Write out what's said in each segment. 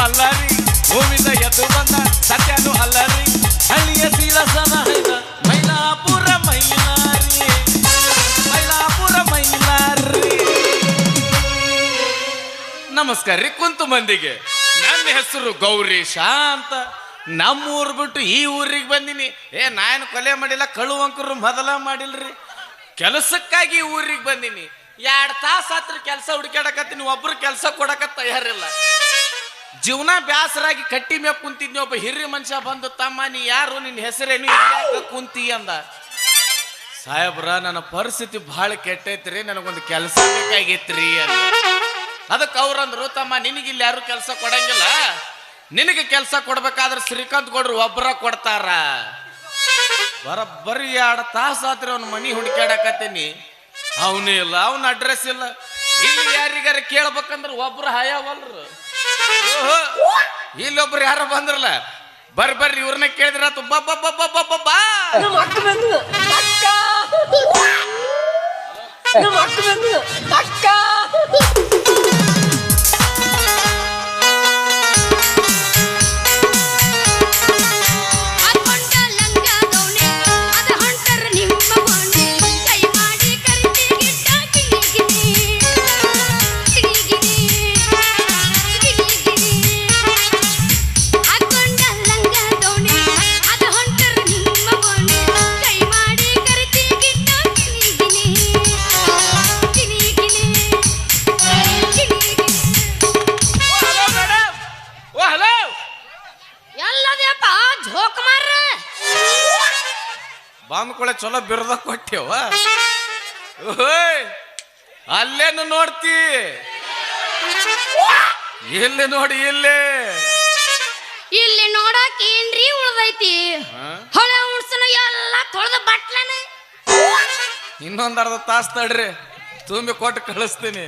ಅಲ್ಲರಿ ಭೂಮಿದ ಎದ್ದು ಬಂದ ಸತ್ಯನು ಅಲ್ಲರಿ ಹಳ್ಳಿಯ ಸೀಲಸನ ಮೈಲಾಪುರ ಮೈಲಾರಿ ಮೈಲಾಪುರ ಮೈಲಾರಿ. ನಮಸ್ಕಾರ ರೀ ಕುಂತು ಮಂದಿಗೆ. ನನ್ನ ಹೆಸರು ಗೌರೀಶ ಅಂತ. ನಮ್ಮೂರು ಬಿಟ್ಟು ಈ ಊರಿಗೆ ಬಂದಿನಿ. ನಾನು ಕೊಲೆ ಮಾಡಿಲ್ಲ, ಕಳುವಂಕರು ಮೊದಲ ಮಾಡಿಲ್ರಿ. ಕೆಲಸಕ್ಕಾಗಿ ಊರಿಗೆ ಬಂದಿನಿ. 2 ತಾಸು ಹತ್ರ ಕೆಲಸ ಹುಡುಕಾಡಕತ್ತೀನಿ, ಒಬ್ರು ಕೆಲಸ ಕೊಡಕ ತಯಾರಿಲ್ಲ. ಜೀವನ ಬ್ಯಾಸರಾಗಿ ಕಟ್ಟಿ ಮೇಪ್ ಕುಂತಿದ್ನಿ. ಒಬ್ಬ ಹಿರಿಯ ಮನುಷ್ಯ ಬಂದು, ತಮ್ಮ ನೀ ಯಾರು, ನಿನ್ನ ಹೆಸರೇನು, ಯಾಕೆ ಕುಂತಿ ಅಂದ. ಸಾಹೇಬ್ರ ನನ್ನ ಪರಿಸ್ಥಿತಿ ಬಹಳ ಕೆಟ್ಟೈತ್ರಿ, ನನಗೊಂದು ಕೆಲಸ ಬೇಕಾಗೈತ್ರಿ ಅಂದ. ಅದಕ್ಕೆ ಅವ್ರಂದ್ರು, ತಮ್ಮ ನಿನಗಿಲ್ಲಿ ಯಾರು ಕೆಲಸ ಕೊಡಂಗಿಲ್ಲ, ನಿನಗೆ ಕೆಲಸ ಕೊಡ್ಬೇಕಾದ್ರೆ ಶ್ರೀಕಾಂತ್ ಗೌಡ್ರು ಒಬ್ಬರ ಕೊಡ್ತಾರ. ಬರೀ 2 ತಾಸು ಆದ್ರೆ ಅವ್ನ ಮನಿ ಹುಡುಕಾಡಕತ್ತೀನಿ. ಅವನು ಇಲ್ಲ, ಅವನ ಅಡ್ರೆಸ್ ಇಲ್ಲ. ಇಲ್ಲಿ ಯಾರಿಗಾರ ಕೇಳ್ಬೇಕಂದ್ರೆ ಒಬ್ರು ಹಾಯವಲ್ರು. ಇಲ್ಲೊಬ್ರು ಯಾರ ಬಂದ್ರಲ್ಲ, ಬರ್ರಿ ಇವ್ರನ್ನ ಕೇಳಿದ್ರ ಬಾ. ಬಾಂದ್ಕೊಳೆ ಚಲೋ ಬಿರದ ಕೊಟ್ಟೆವ. ಅಲ್ಲೇನು ನೋಡ್ತಿ, ಇಲ್ಲಿ ನೋಡಿ, ಇಲ್ಲಿ ನೋಡಕ್ ಏನ್ರಿ ಉಳ್ದೈತಿ? ಹೊಳೆ ಉಣ್ಸನ ಎಲ್ಲ ತೊಳೆದ ಬಟ್ಲನ. ಇನ್ನೊಂದ್ ಅರ್ಧ ತಾಸು ತಡ್ರಿ, ತುಂಬಿ ಕೊಟ್ಟು ಕಳಿಸ್ತೀನಿ.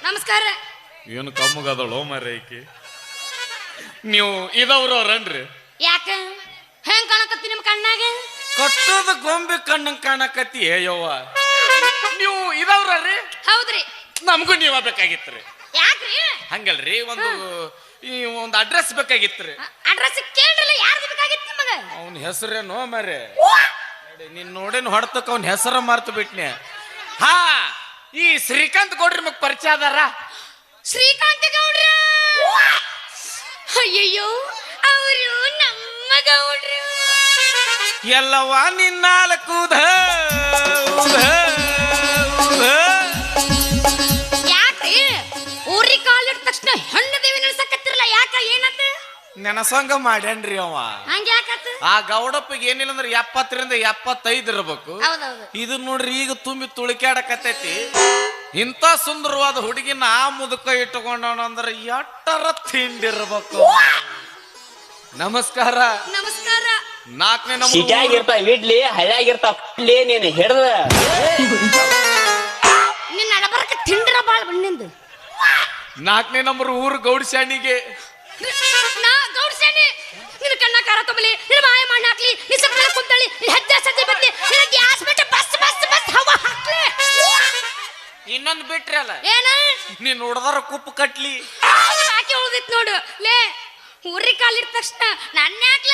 ನಮಸ್ಕಾರ. ಏನು ಕಮ್ಮಗದಳು ಮರೈಕಿ. ನೀವು ಇದವ್ರವ್ರನ್ರಿ? ಯಾಕ ಹೆಂಗ್ ಕಾಣಕತ್ತಿ ನಿಮ್ ಕಣ್ಣಾಗ? ಕಟ್ಟೋದ ಗೊಂಬೆ ಕಣ್ಣಂಗ್ ಕಾಣಕತ್ತಿ. ಯವ್ವ ನೀವು ಇದವ್ರಿ? ಹೌದ್ರಿ. ನಮಗೂ ನೀವ ಬೇಕಾಗಿತ್ರಿ. ಯಾಕ್ರಿ? ಹಂಗಲ್ರಿ, ಒಂದು ಅಡ್ರೆಸ್ ಬೇಕಾಗಿತ್ರಿ. ಅಡ್ರೆಸ್ ಕೇಳ್ರಲ್ಲ, ಯಾರ್ದು ಬೇಕಾಗಿತ್ತು ನಿಮಗ? ಅವನ ಹೆಸರೇನೋ ಮರೆ, ನೀನ್ ನೋಡೇನು ಹೊಡ್ತಕ್ಕ ಅವನ ಹೆಸರ ಮರ್ತು ಬಿಟ್ನೆ. ಹಾ, ಈ ಶ್ರೀಕಾಂತ್ ಗೌಡ್ರಿ ಮಗ್ ಪರಿಚಯ ಅದಾರ? ಶ್ರೀಕಾಂತ್ ಗೌಡ್ರ? ಅಯ್ಯಯ್ಯೋ, ಅವರು ನಮ್ಮ ಗೌಡ್ರು. ಎಲ್ಲವ ನಿನ್ನಾಲ್ಕು ಯಾಕ್ರಿ ಊರಿಗೆ ಕಾಲಿಟ್ಟ ತಕ್ಷಣ ಹೆಣ್ಣು ದೇವಿ ನೆನ್ಸಕತ್ತಿರಲ್ಲ? ಯಾಕ, ಏನಂತ ನೆನಸಂಗ ಮಾಡ್ಯಾನ್ರಿ ಅವ. ಹಂಗ ಯಾಕತ್ತ? ಆ ಗೌಡಪ್ಪಗೆ ಏನಿಲ್ಲ ಅಂದ್ರೆ 70 ರಿಂದ 75 ಇರ್ಬೇಕು. ಇದು ನೋಡ್ರಿ ಈಗ ತುಂಬಿ ತುಳಿಕಾಡಕತ್ತೈತಿ. ಇಂಥ ಸುಂದರವಾದ ಹುಡುಗಿನ ಆ ಮುದುಕ ಇಟ್ಟುಕೊಂಡವನಂದ್ರೆ ಎಟ್ಟರ ತಿಂಡಿರ್ಬೇಕು. ನಮಸ್ಕಾರ. ನಮಸ್ಕಾರ. 4ನೇ ನಂಬರ್ ಸಿಟಿಯಾಗಿರ್ತಾವ ಇಡ್ಲಿ, ಹಳ್ಳಿಯಾಗಿರ್ತಾವ ನೀನು ಹಿಡ್ದ ನಿನ್ನ ನಡಬರಕ ತಿಂಡ್ರ ಬಾಳ ಬಣ್ಣಿಂದು. 4ನೇ ನಂಬರ್ ಊರು ಗೌಡ್ಸ್ಯಾಣಿಗೆ. ನಾ ಗೌಡ್ಸ್ಯಾಣಿ? ನಿನ್ನ ಕಣ್ಣ ಕಾರ ತುಂಬಲಿ, ನಿನ್ನ ಮಾಯ ಮಣ್ಣು ಹಾಕ್ಲಿ, ನಿನ್ನ ಸಕ್ಕರೆ ಕುತ್ತಳಿ, ನಿನ್ನ ಹೆಜ್ಜೆ ಸಜ್ಜೆ ಬತ್ತಿ, ನಿನ್ನ ಗ್ಯಾಸ್ ಬಿಟ್ಟು ಬಸ್ ಹವಾ ಹಾಕ್ಲಿ. ಇನ್ನೊಂದು ಬಿಟ್ರಿ ಅಲ್ಲ, ಏನ ನೀನ್ ನೋಡದಾರ ಕುಪ್ಪು ಕಟ್ಲಿ. ಹಾಕಿ ಉಳ್ದಿತ್ ನೋಡು. ಲೇ, ಊರಿಗೆ ಕಾಲಿಟ್ಟ ತಕ್ಷಣ ನನ್ನ ಯಾಕ್ಲ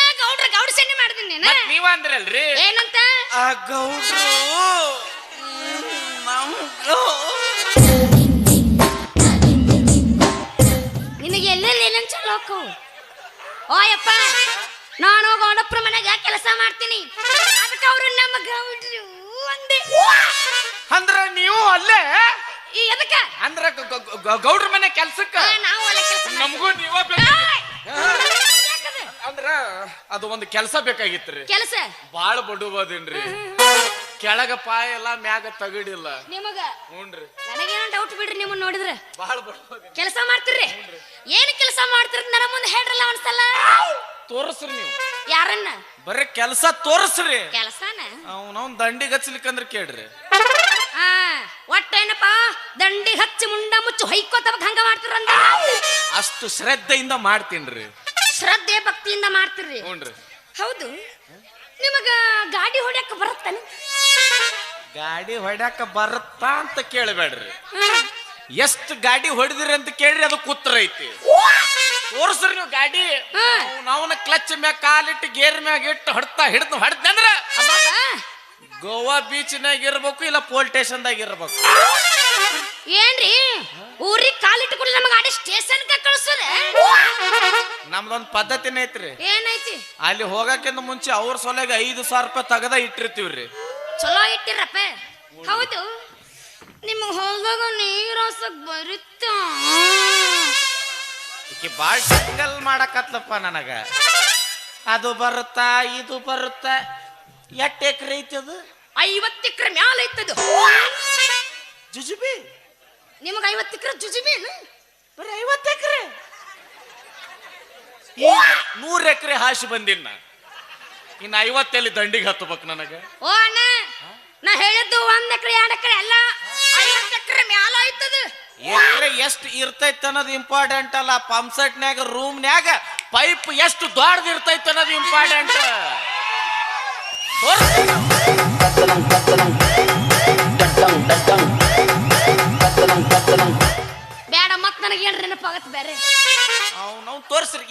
ಗೌಡ್ಸ್ಯಾಣಿ ಮಾಡ್ತೀನಿ. ನೀವ ಅಂದ್ರಲ್ರಿ ಏನಂತ? ಆ ಗೌಡ್ರು ನಿನಗೆ ಎಲ್ಲೆಲ್ಲಿ ಏನೇನು ಚಲೋ ಹೋಕ್ಕವು? ಓಯಪ್ಪ, ನಾನು ಗೌಡಪ್ರ ಮನೆಗೆ ಕೆಲಸ ಮಾಡ್ತೀನಿ, ಅದಕ್ಕೆ ಅವರು ನಮ್ಮ ಗೌಡ್ರು ಅಂದೆ. ಅಂದ್ರ ನೀವು ಅಲ್ಲೇ ಎದಕ್ಕ? ಅಂದ್ರ ಗೌಡ್ರ ಮನೆ ಕೆಲ್ಸಕ್ಕ ನಾವು ಅಲ್ಲೇ ಕೆಲಸ. ನಮಗೂ ನೀವ ಅಂದ್ರ ಅದು ಒಂದು ಕೆಲಸ ಬೇಕಾಗಿತ್ರಿ. ಕೆಲಸ ಬಾಳ ಬಡುವದೇನ್ರಿ, ಕೆಳಗ ಪಾಯ ಎಲ್ಲ ಮ್ಯಾಗ ತಗಡಿಲ್ಲ ನಿಮಗ. ಹ್ಞೂನ್ರಿ. ನನಗೇನೋ ಡೌಟ್ ಬಿಡ್ರಿ, ನಿಮ್ಮನ್ನ ನೋಡಿದ್ರೆ ಬಾಳ ಬಡುವದ. ಕೆಲಸ ಮಾಡ್ತಿರ್ರಿ? ಏನ್ ಕೆಲಸ ಮಾಡ್ತಿರ್ ನನ್ನ ಮುಂದೆ ಹೇಳ್ರಲ್ಲ ಒಂದ್ಸಲ. ತೋರಿಸ್ರಿ ನೀವು. ಯಾರನ್ನ? ಬರೀ ಕೆಲಸ ತೋರಿಸ್ರಿ. ಕೆಲಸನ ಅವನವ್ನ ದಂಡಿಗೆ ಹಚ್ಚಲಿಕ್ಕಂದ್ರ ಕೇಳ್ರಿ. ಒಟ್ಟೇನಪ್ಪ, ದಂಡಿ ಹಚ್ಚಿ ಮುಂಡ ಮುಚ್ಚು ಹೊಯ್ಕೋತ ಹಂಗ ಮಾಡ್ತಿರಂದ. ಅಷ್ಟು ಶ್ರದ್ಧೆಯಿಂದ ಮಾಡ್ತೀನ್ರಿ. ಶ್ರದ್ಧೆ ಭಕ್ತಿಯಿಂದ ಮಾಡ್ತಿರ್ರಿ? ಹ್ಞೂನ್ರಿ. ಹೌದು. ನಿಮಗ ಗಾಡಿ ಹೊಡ್ಯಾಕ ಬರುತ್ತಾನೆ? ಗಾಡಿ ಹೊಡ್ಯಾಕ ಬರುತ್ತಾ ಅಂತ ಕೇಳಬೇಡ್ರಿ. ಎಷ್ಟು ಗಾಡಿ ಹೊಡೆದಿರಿ ಅಂತ ಕೇಳ್ರಿ ಅದು ಕೂತ್ರ ಐತಿ. ತೋರ್ಸ್ರಿ ನೀವು ಗಾಡಿ. ನಾವನ್ನ ಕ್ಲಚ್ ಮ್ಯಾಗ ಕಾಲಿಟ್ಟು ಗೇರ್ ಮ್ಯಾಗ ಇಟ್ಟು ಹೊಡ್ತಂದ್ರ ಗೋವಾ ಬೀಚ್ನಾಗ ಇರ್ಬೇಕು, ಇಲ್ಲ ಪೊಲೀಸ್ ಸ್ಟೇಷನ್ದಾಗ ಇರ್ಬೇಕು. ಏನ್ರಿ ಊರಿಗೆ ಕಾಲಿಟ್ಟುಕೊಂಡು ನಮಗ ಗಾಡಿ ಸ್ಟೇಷನ್ ಕಳ್ಸೋದ? ನಮ್ದೊಂದ್ ಪದ್ಧತಿನೇ ಐತ್ರಿ. ಏನೈತಿ? ಅಲ್ಲಿ ಹೋಗಕ್ಕಿಂತ ಮುಂಚೆ ಅವ್ರ ಸೊಲೆಗೆ 5,000 ರೂಪಾಯಿ ತಗದ ಇಟ್ಟಿರ್ತೀವ್ರಿ. ಚಲೋ ಇಟ್ಟಿರಪ್ಪ. ಹೌದು, ನಿಮಗ್ ಹೋದಾಗ ನೀರಾಸಕ್ ಬರುತ್ತ. ಈಕಿ ಬಾಳ್ ಸಿಂಗಲ್ ಮಾಡಕತ್ಲಪ್ಪ ನನಗ. ಅದು ಬರುತ್ತಾ ಇದು ಬರುತ್ತಾ. ಎಷ್ಟ್ ಎಕರೆ ಐತಿ ಅದು? 50 ಎಕರೆ ಮ್ಯಾಲ ಐತದು. ಜುಜುಬಿ ನಿಮಗ 50 ಎಕರೆ ಜುಜುಬಿ? ಬರೀ 50 ಎಕರೆ? 100 ಎಕರೆ ಹಾಸಿ ಬಂದಿನ. ಇನ್ನು 50 ದಂಡಿಗೆ ಹತ್ತಬೇಕು ನನಗ. ಓ ಅಣ್ಣ, ನಾ ಹೇಳಿದ್ದು 1 ಎಕರೆ 2 ಎಕರೆ ಅಲ್ಲ, 50 ಎಕರೆ ಮ್ಯಾಲ ಐತದ. ಎಕರೆ ಎಷ್ಟು ಇರ್ತೈತೆ ಅನ್ನೋದು ಇಂಪಾರ್ಟೆಂಟ್ ಅಲ್ಲ. ಪಂಪ್ ಸೆಟ್ನ್ಯಾಗ ರೂಮ್ನ್ಯಾಗ ಪೈಪ್ ಎಷ್ಟು ದೊಡ್ಡದಿರ್ತೈತೆ ಅನ್ನೋದು ಇಂಪಾರ್ಟೆಂಟ್. ಬೇಡ, ಮತ್ ನನಗೆ ಏನ್ರ ನೆನಪಾಗತ್ತೆ ಬೇರೆ. ನಾವು ತೋರ್ಸ್ರಿ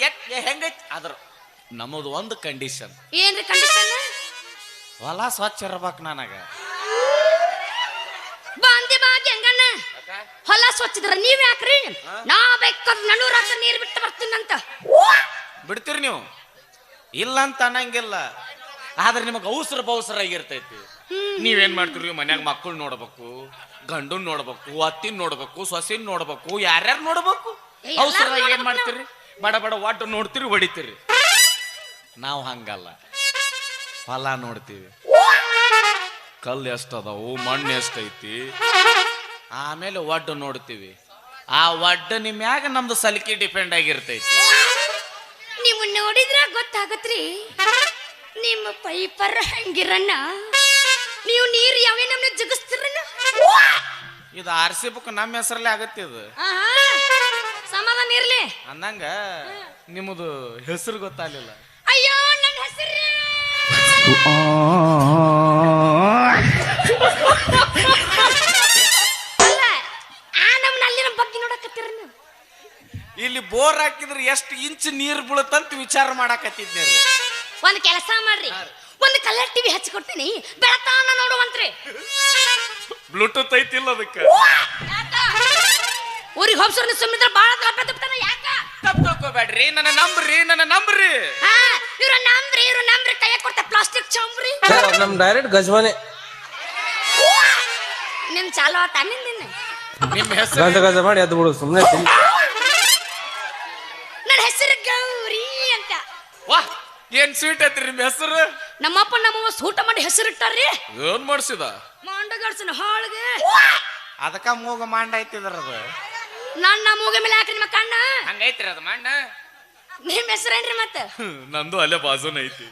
ಹೆಂಗೈತಿ. ಅದ್ರ ನಮ್ಮದು ಒಂದು ಕಂಡೀಷನ್. ಏನ್ರಿ ಕಂಡೀಷನ್? ಹೊಲ ಸ್ವಚ್ಛ ಇರ್ಬೇಕು ನನಗ. ಬಾಂದೆ ಬಾಗಿ ಹಂಗಣ್ಣ, ಹೊಲ ಸ್ವಚ್ಛದ್ರ ನೀವ್ ಯಾಕ್ರಿ? ನಾ ಬೇಕಾದ್ರೆ ನನ್ನೂರಾಕ ನೀರ್ ಬಿಟ್ಟು ಬರ್ತೀನಂತ. ಬಿಡ್ತೀರಿ ನೀವು? ಇಲ್ಲ ಅಂತ ಅನ್ನಂಗಿಲ್ಲ. ಆದ್ರೆ ನಿಮಗೆ ಅವಸರ ಬೌಸರ ಆಗಿರ್ತೈತಿ. ನೀವೇನ್ ಮಾಡ್ತೀರಿ? ಮನ್ಯಾಗ ಮಕ್ಕಳು ನೋಡ್ಬೇಕು, ಗಂಡನ್ ನೋಡ್ಬೇಕು, ಅತ್ತಿನ ನೋಡ್ಬೇಕು, ಸೊಸಿನ್ ನೋಡ್ಬೇಕು, ಯಾರ್ಯಾರು ನೋಡ್ಬೇಕು. ಅವಸರ ಏನ್ ಮಾಡ್ತೀರಿ? ಬಡ ಬಡ ಒಟ್ಟು ನೋಡ್ತೀರಿ, ಹೊಡಿತೀರಿ. ನಾವು ಹಂಗಲ್ಲ. ಹೊಲ ನೋಡ್ತೀವಿ, ಕಲ್ಲು ಎಷ್ಟದವು, ಮಣ್ಣು ಎಷ್ಟೈತಿ, ಆಮೇಲೆ ಒಡ್ಡು ನೋಡ್ತೀವಿ. ಆ ಒಡ್ಡನ ಮ್ಯಾಗ ನಮ್ದು ಸಲಿಕೆ ಡಿಪೆಂಡ್ ಆಗಿರ್ತೈತಿ. ನೀವು ನೋಡಿದ್ರ ಗೊತ್ತಾಗತ್ರಿ ನಿಮ್ಮ ಪೈಪರ್ ಹಂಗಿರಣ್ಣ. ನೀವು ನೀರು ಯಾವೇ ನಮ್ನ ಜಗಸ್ತಿರಣ್ಣ. ಇದು ಆರ್ಸಿ ಬುಕ್ ನಮ್ಮ ಹೆಸರಲ್ಲೇ ಆಗತ್ತೆ. ಇದು ಸಮಾಧಾನ ಇರ್ಲಿ ಅಂದಂಗ ನಿಮ್ಮದು ಹೆಸರು ಗೊತ್ತಾಗಲಿಲ್ಲ. ಅಯ್ಯೋ, ನನ್ನ ಹೆಸರು ಅಲ್ಲ, ಆ ನಮ್ನ ಅಲ್ಲಿ ನಮ್ಮ ಬಗ್ಗೆ ನೋಡಕತ್ತೀರ. ಇಲ್ಲಿ ಬೋರ್ ಹಾಕಿದ್ರೆ ಎಷ್ಟು ಇಂಚ್ ನೀರು ಬೀಳುತ್ತಂತ ವಿಚಾರ ಮಾಡಾಕತ್ತಿದ್ನಿ. ಒಂದ್ ಕೆಲಸ ಮಾಡ್ರಿ, ಒಂದು ಕಲರ್ ಟಿವಿ ಹಚ್ಚಿಕೊಡ್ತೀನಿ, ಬೆಳತಾನ ನೋಡುವಂತ್ರಿ. ಬ್ಲೂಟೂತ್ ಐತಿಲ್ಲ ಅದಕ್ಕೆ. ಊರಿಗೆ ಹೋಗ್ಸೋರ್ ಸುಮ್ಮಿದ್ರ ಬಾಳ ತಪ್ಪಿರ್ತಾನ. ಯಾಕ ತಪ್ಪಿಕೋಬೇಡ್ರಿ, ನನ್ನ ನಂಬ್ರಿ, ನನ್ನ ನಂಬ್ರಿ. ಇವ್ರ ನಂಬ್ರಿ ಕೈಯ ಕೊಡ್ತಾ ಪ್ಲಾಸ್ಟಿಕ್ ಚಂಬ್ರಿ. ನಮ್ ಡೈರೆಕ್ಟ್ ಗಜವಾನೆ ನಿನ್ ಚಾಲು ಆತ ನಿನ್ನ. ನಿಮ್ಮ ಹೆಸರು ಗಜ ಮಾಡಿ ಎದ್ದು ಬಿಡು ಸುಮ್ಮನೆ. ನನ್ನ ಹೆಸರು ಗೌರಿ ಅಂತ. ವಾ, ಏನ್ ಸ್ವೀಟ್ ಐತ್ರಿ ನಿಮ್ಮ ಹೆಸರು? ನಮ್ಮಪ್ಪ ನಮ್ಮವ್ವ ಊಟ ಮಾಡಿ ಹೆಸರಿಟ್ಟಾರ್ರಿ. ಏನ್ ಮಾಡ್ಸಿದ? ಮಾಂಡಗಡ್ಸನ ಹಾಳ್ಗೆ. ಅದಕ್ಕ ಮೂಗ ಮಾಂಡ ಐತಿದ್ರದ. ನನ್ನ ಮೂಗ ಮೇಲೆ ಹಾಕ್ರಿ ನಿಮ್ಮ ಕಣ್ಣ. ಹಂಗೈತ್ರಿ ಅದು ಮಾಂಡ. ನಿಮ್ ಹೆಸರೇನ್ರಿ ಮತ್ತ? ನಂದು ಅಲ್ಲೇ ಬಾಜುನ ಐತಿ.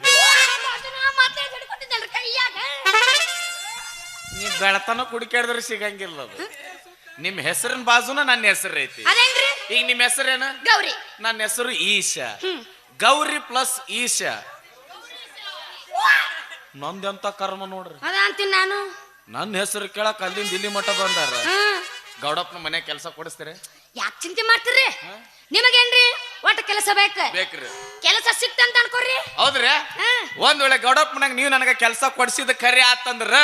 ನೀ ಬೆಳತನ ಕುಡಿಕಾಡಿದ್ರೆ ಸಿಗಂಗಿಲ್ಲ ಅದು. ನಿಮ್ ಹೆಸರಿನ ಬಾಜುನ ನನ್ನ ಹೆಸರು ಐತಿ. ಅದೇನ್ರಿ? ಈಗ ನಿಮ್ ಹೆಸರೇನ? ಗೌರಿ. ನನ್ನ ಹೆಸರು ಈಶಾ. ಗೌರಿ ಪ್ಲಸ್ ಈಶಾ. ನಂದೆಂತ ಕರ್ಮ ನೋಡ್ರಿ. ಅದ ಅಂತೀನಿ ನಾನು. ನನ್ನ ಹೆಸರು ಕೇಳಕ್ ಅಲ್ಲಿಂದ ಇಲ್ಲಿ ಮಠ ಬಂದಾರ. ಗೌಡಪ್ಪನ ಮನೆ ಕೆಲಸ ಕೊಡಿಸ್ತೀರಿ? ಯಾಕೆ ಚಿಂತೆ ಮಾಡ್ತೀರಿ? ನಿಮಗೇನ್ರಿ ಒಟ್ಟು ಕೆಲಸ ಬೇಕ್ರಿ. ಕೆಲಸ ಸಿಕ್ತಂತ ಅನ್ಕೋರಿ. ಹೌದ್ರಿ? ಒಂದ್ ವೇಳೆ ಗೌಡಪ್ಪನಾಗ ನೀವು ನನಗ ಕೆಲಸ ಕೊಡಿಸಿದ ಕರೆ ಆತಂದ್ರ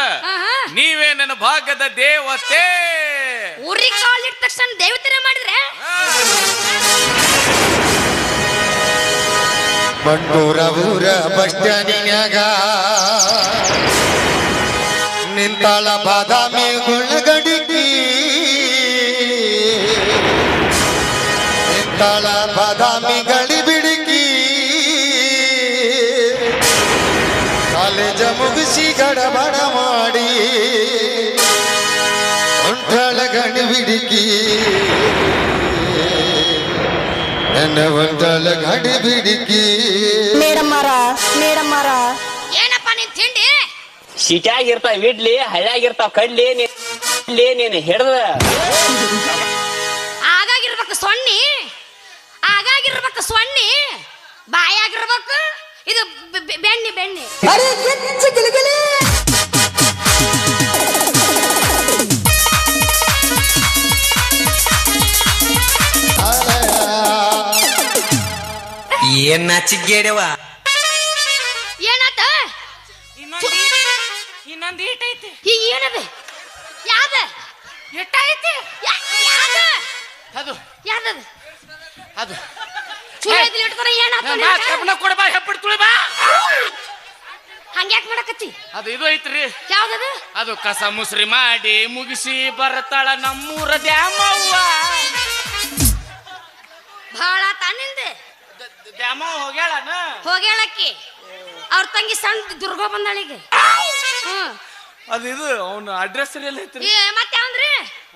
ನೀವೇ ನನ್ನ ಭಾಗದ ದೇವತೆ. ಊರಿಗೆ ಕಾಲಿಟ್ಟ ತಕ್ಷಣ ದೇವತೆನ ಮಾಡಿದ್ರೆ ಬಂಡೂರ ಊರ ಬಸ್ ಸ್ಟ್ಯಾಂಡಿನ್ಯಾಗ ನಿಂತಾಳ ಬಾದಾಮಿ ಗುಳ್ಳಗಡಿಗಿ. ನಿಂತಾಳ ಬಾದಾಮಿ ಗಡಿ ಬಿಡಿಗಿ. ಕಾಲೇಜ ಮುಗಿಸಿ ಗಡಬಡ ಮಾಡಿ ಹೊಂಟಾಳ ಗಡಿ ಬಿಡಿಗಿ. ನನ್ನ ಹೊಂಟಾಳ ಗಡಿ ಬಿಡಿಗಿ. ಮೇಡಮ್ಮರ ಏನಪ್ಪ ನಿನ್ ತಿಂಡಿ? ಸಿಟಿಯಾಗಿರ್ತಾವ ಇಡ್ಲಿ, ಹಳ್ಳಿಯಾಗಿರ್ತಾವ ಕಡ್ಲಿ. ನೀನ್ ಹಿಡ್ದ ಆಗಾಗಿರ್ಬೇಕು ಸೊಣ್ಣಿ, ಬಾಯಾಗಿರ್ಬೇಕು ಇದು ಬೆಣ್ಣಿ. ಅರೆ ಗಿಚ್ಚ ಗಿಲಿಗಿಲಿ. ಏನ್ ನಾಚಿಗೇಡವ ಏನಾತ ಇನ್ನೊಂದು ಈಟ್ ಐತಿ. ಏನದ ಯಾವ್ದ ಎಟ್ಟ ಐತಿ ಯಾವ್ದ ಅದು ಯಾವ್ದದ ಅದು ಚೂರ ಇದ್ಲಿ ಇಟ್ಕೊರ ಏನಾತ ಕಬ್ಬಣ ಕೊಡ ಬಾ ಹೆಪ್ಪಡ್ ತುಳಿ ಬಾ. ಹಂಗ್ಯಾಕ್ ಮಾಡಕತ್ತಿ ಅದು ಇದು ಐತ್ರಿ. ಯಾವ್ದದ ಅದು ಕಸ ಮುಸ್ರಿ ಮಾಡಿ ಮುಗಿಸಿ ಬರ್ತಾಳ ನಮ್ಮೂರ ದ್ಯಾಮವ್ವ. ಭಾಳ ತಾನಿಂದ ದ್ಯಾಮವ್ವ ಹೋಗ್ಯಾಳನ. ಹೋಗ್ಯಾಳಕ್ಕಿ ಅವ್ರ ತಂಗಿ ಸಣ್ಣ ದುರ್ಗೋ ಬಂದಾಳಿಗೆ. ಅದು ಇದು ಅವನ ಅಡ್ರೆಸ್ ಎಲ್ಲ ಐತ್ರಿ. ಮತ್ತೆ ಯಾವಂದ್ರಿ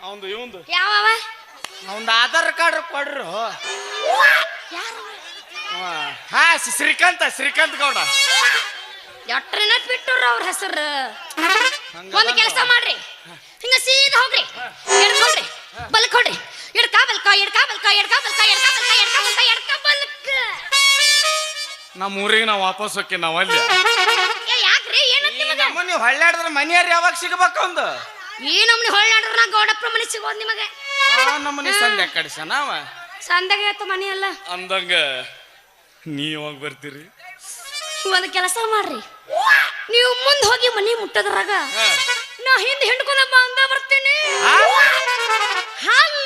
ಅವಂದು ಇವಂದು ಯಾವವ ಅವಂದು ಆಧಾರ್ ಕಾರ್ಡ್ ಕೊಡ್ರು. ಯಾರು ಹಾ ಶ್ರೀಕಾಂತ್ ಗೌಡ. ಎಟ್ರನ ಬಿಟ್ಟವ್ರ ಅವ್ರ ಹೆಸರು. ಒಂದು ಕೆಲಸ ಮಾಡ್ರಿ, ಹಿಂಗ ಸೀದಾ ಹೋಗ್ರಿ, ಎಡಕ್ ಹೋಗ್ರಿ, ಬಲಕ್ ಹೋಗ್ರಿ, ಎಡ್ಕ ಬಲ್ಕ ಎಡ್ಕ ಬಲ್ಕ ಎಡ್ಕ ಬಲ್ಕ ಎಡ್ಕ ಬಲ್ಕ ಎಡ್ಕ ಬಲ್ಕ ಎಡ್ಕ ಬಲ್ಕ. ನಮ್ಮ ಊರಿಗೆ ನಾವು ವಾಪಸ್ ಹೋಗಿ ನಾವು ಅಲ್ಲಿ. ಯಾಕ್ರಿ ಏನಂತ ನಿಮಗೆ? ನೀವು ಹಳ್ಳಾಡಿದ್ರೆ ಮನೆಯಾರ ಯಾವಾಗ ಸಿಗಬೇಕು ಒಂದು ಈ ನಮ್ನಿ ಹೊಳ್ಳಾಡ್ರ ನಾ ಗೌಡಪ್ಪ ಮನೆ ಸಿಗೋದ್ ನಿಮಗೆ. ನಮ್ಮನೆ ಸಂದೆ ಕಡಿಸ ನಾವ ಸಂದಾಗ ಆಯ್ತು ಮನೆ ಅಲ್ಲ ಅಂದಂಗ ನೀವಾಗ ಬರ್ತೀರಿ. ಒಂದು ಕೆಲಸ ಮಾಡ್ರಿ, ನೀವು ಮುಂದೆ ಹೋಗಿ ಮನಿ ಮುಟ್ಟದ್ರಾಗ ನಾ ಹಿಂದೆ ಹಿಂಡ್ಕೊಂಡ ಬಂದ ಬರ್ತೀನಿ. ಹಾಲ್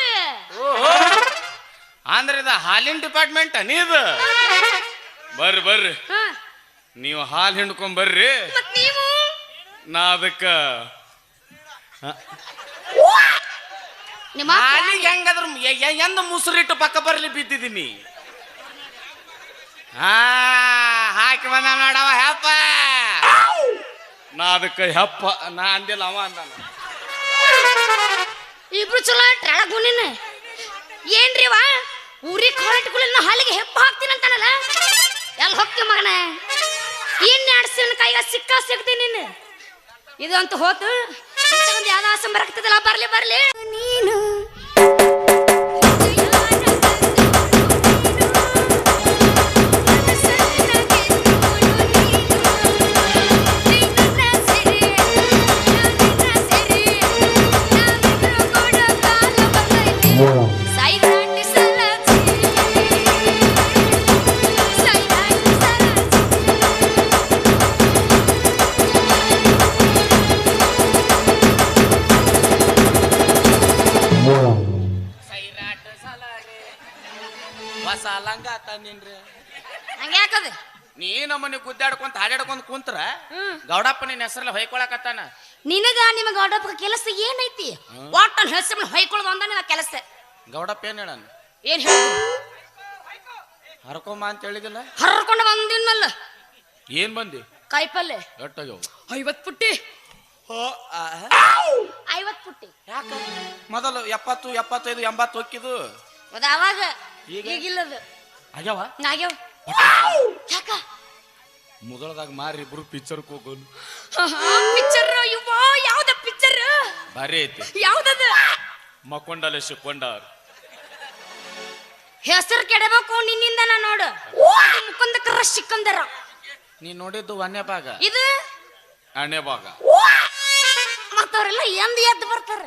ಅಂದ್ರೆ ಇದು ಹಾಲಿನ ಡಿಪಾರ್ಟ್ಮೆಂಟ್ ನೀದು. ಬರ್ರಿ ನೀವು ಹಾಲು ಹಿಂಡ್ಕೊಂಡ್ ಬರ್ರಿ. ಮತ್ ನೀವು ನಾ ಅದಕ್ಕ ನಿಮ್ಮ ಹಾಲಿಗೆ ಹೆಂಗಾದ್ರು ಎಂದ ಮುಸುರಿಟ್ಟು ಪಕ್ಕ ಬರ್ಲಿ ಬಿದ್ದಿದ್ದೀನಿ. ಹಾಕಿ ಬಂದ ನೋಡವ ಹೆಪ್ಪ. ನಾ ಅದಕ್ಕೆ ಹೆಪ್ಪ ನಾ ಅಂದಿಲ್ಲ, ಅವ ಅಂದಾನ. ಇಬ್ರು ಚಲೋ ಟ್ರಾಳಗುನಿನ ಏನ್ರಿ ವಾ ಊರಿಗೆ ಕಾಲಿಟ್ಕೊಳ್ಳ ಹಾಲಿಗೆ ಹೆಪ್ಪ ಹಾಕ್ತೀನಿ ಅಂತಾನಲ್ಲ. ಎಲ್ಲಿ ಹೋಗ್ತೀವಿ ಮಗನ? ಏನ್ ಆಡ್ಸಿನ ಕೈಗ ಸಿಗ್ತೀನಿ ನೀನು. ಇದು ಅಂತ ಹೋತು ಯಾವ್ದು ಆಸಂ ಬರಕ್ತದಲ್ಲ. ಬರ್ಲಿ ನೀನು ಹಂಗ್ಯಾಕದ ನೀ ನಮ್ಮನೆ ಗುದ್ದಾಡ್ಕೊಂತ ಹಾಡಾಡ್ಕೊಂತ ಕುಂತ್ರ ಗೌಡಪ್ಪ ನಿನ್ನ ಹೆಸರಲ್ಲಿ ಹೊಯ್ಕೊಳಕತ್ತಾನ. ನಿನಗ ನಿಮ್ಮ ಗೌಡಪ್ಪ ಕೆಲಸ ಏನೈತಿ? ಒಟ್ಟನ್ ಹೆಸರು ಹೊಯ್ಕೊಳ್ಳೋದು ಅಂದ ನಿನ್ನ ಕೆಲಸ. ಗೌಡಪ್ಪ ಏನ್ ಹೇಳನ್? ಏನ್ ಹೇಳ ಹರ್ಕೊಂಬ ಅಂತ ಹೇಳಿದಿಲ್ಲ? ಹರ್ಕೊಂಡು ಬಂದಿನಲ್ಲ. ಏನ್ ಬಂದಿ? ಕಾಯಿಪಲ್ಲೆ ಎಟ್ಟಾಗ್ಯವ? 50 ಪುಟ್ಟಿ. 50 ಪುಟ್ಟಿ ಯಾಕ? ಮೊದಲು 70 75 80 ಹೊಕ್ಕಿದು ಅದ ಅವಾಗ, ಈಗಿಲ್ಲದ ಆಗ್ಯಾವ. ಯಾಕ ಮುದಳದಾಗ ಮಾರಿ ಇಬ್ರು ಪಿಕ್ಚರ್ಕ್ ಹೋಗೋನು. ಪಿಕ್ಚರ್ ಇವ ಯಾವ್ದ ಪಿಕ್ಚರ್? ಬಾರಿ ಐತಿ. ಯಾವ್ದದ? ಮಕ್ಕೊಂಡಲೆ ಶಿಕ್ಕೊಂಡಾರ. ಹೆಸರು ಕೆಡಬೇಕು ನಿನ್ನಿಂದ. ನಾ ನೋಡು ಮುಕುಂದಕರ ಸಿಕ್ಕಂದರ. ನೀ ನೋಡಿದ್ದು ಒಂದೇ ಭಾಗ, ಇದು ಎರಡನೇ ಭಾಗ. ಮತ್ತವ್ರೆಲ್ಲ ಎಂದ ಎದ್ದು ಬರ್ತಾರ.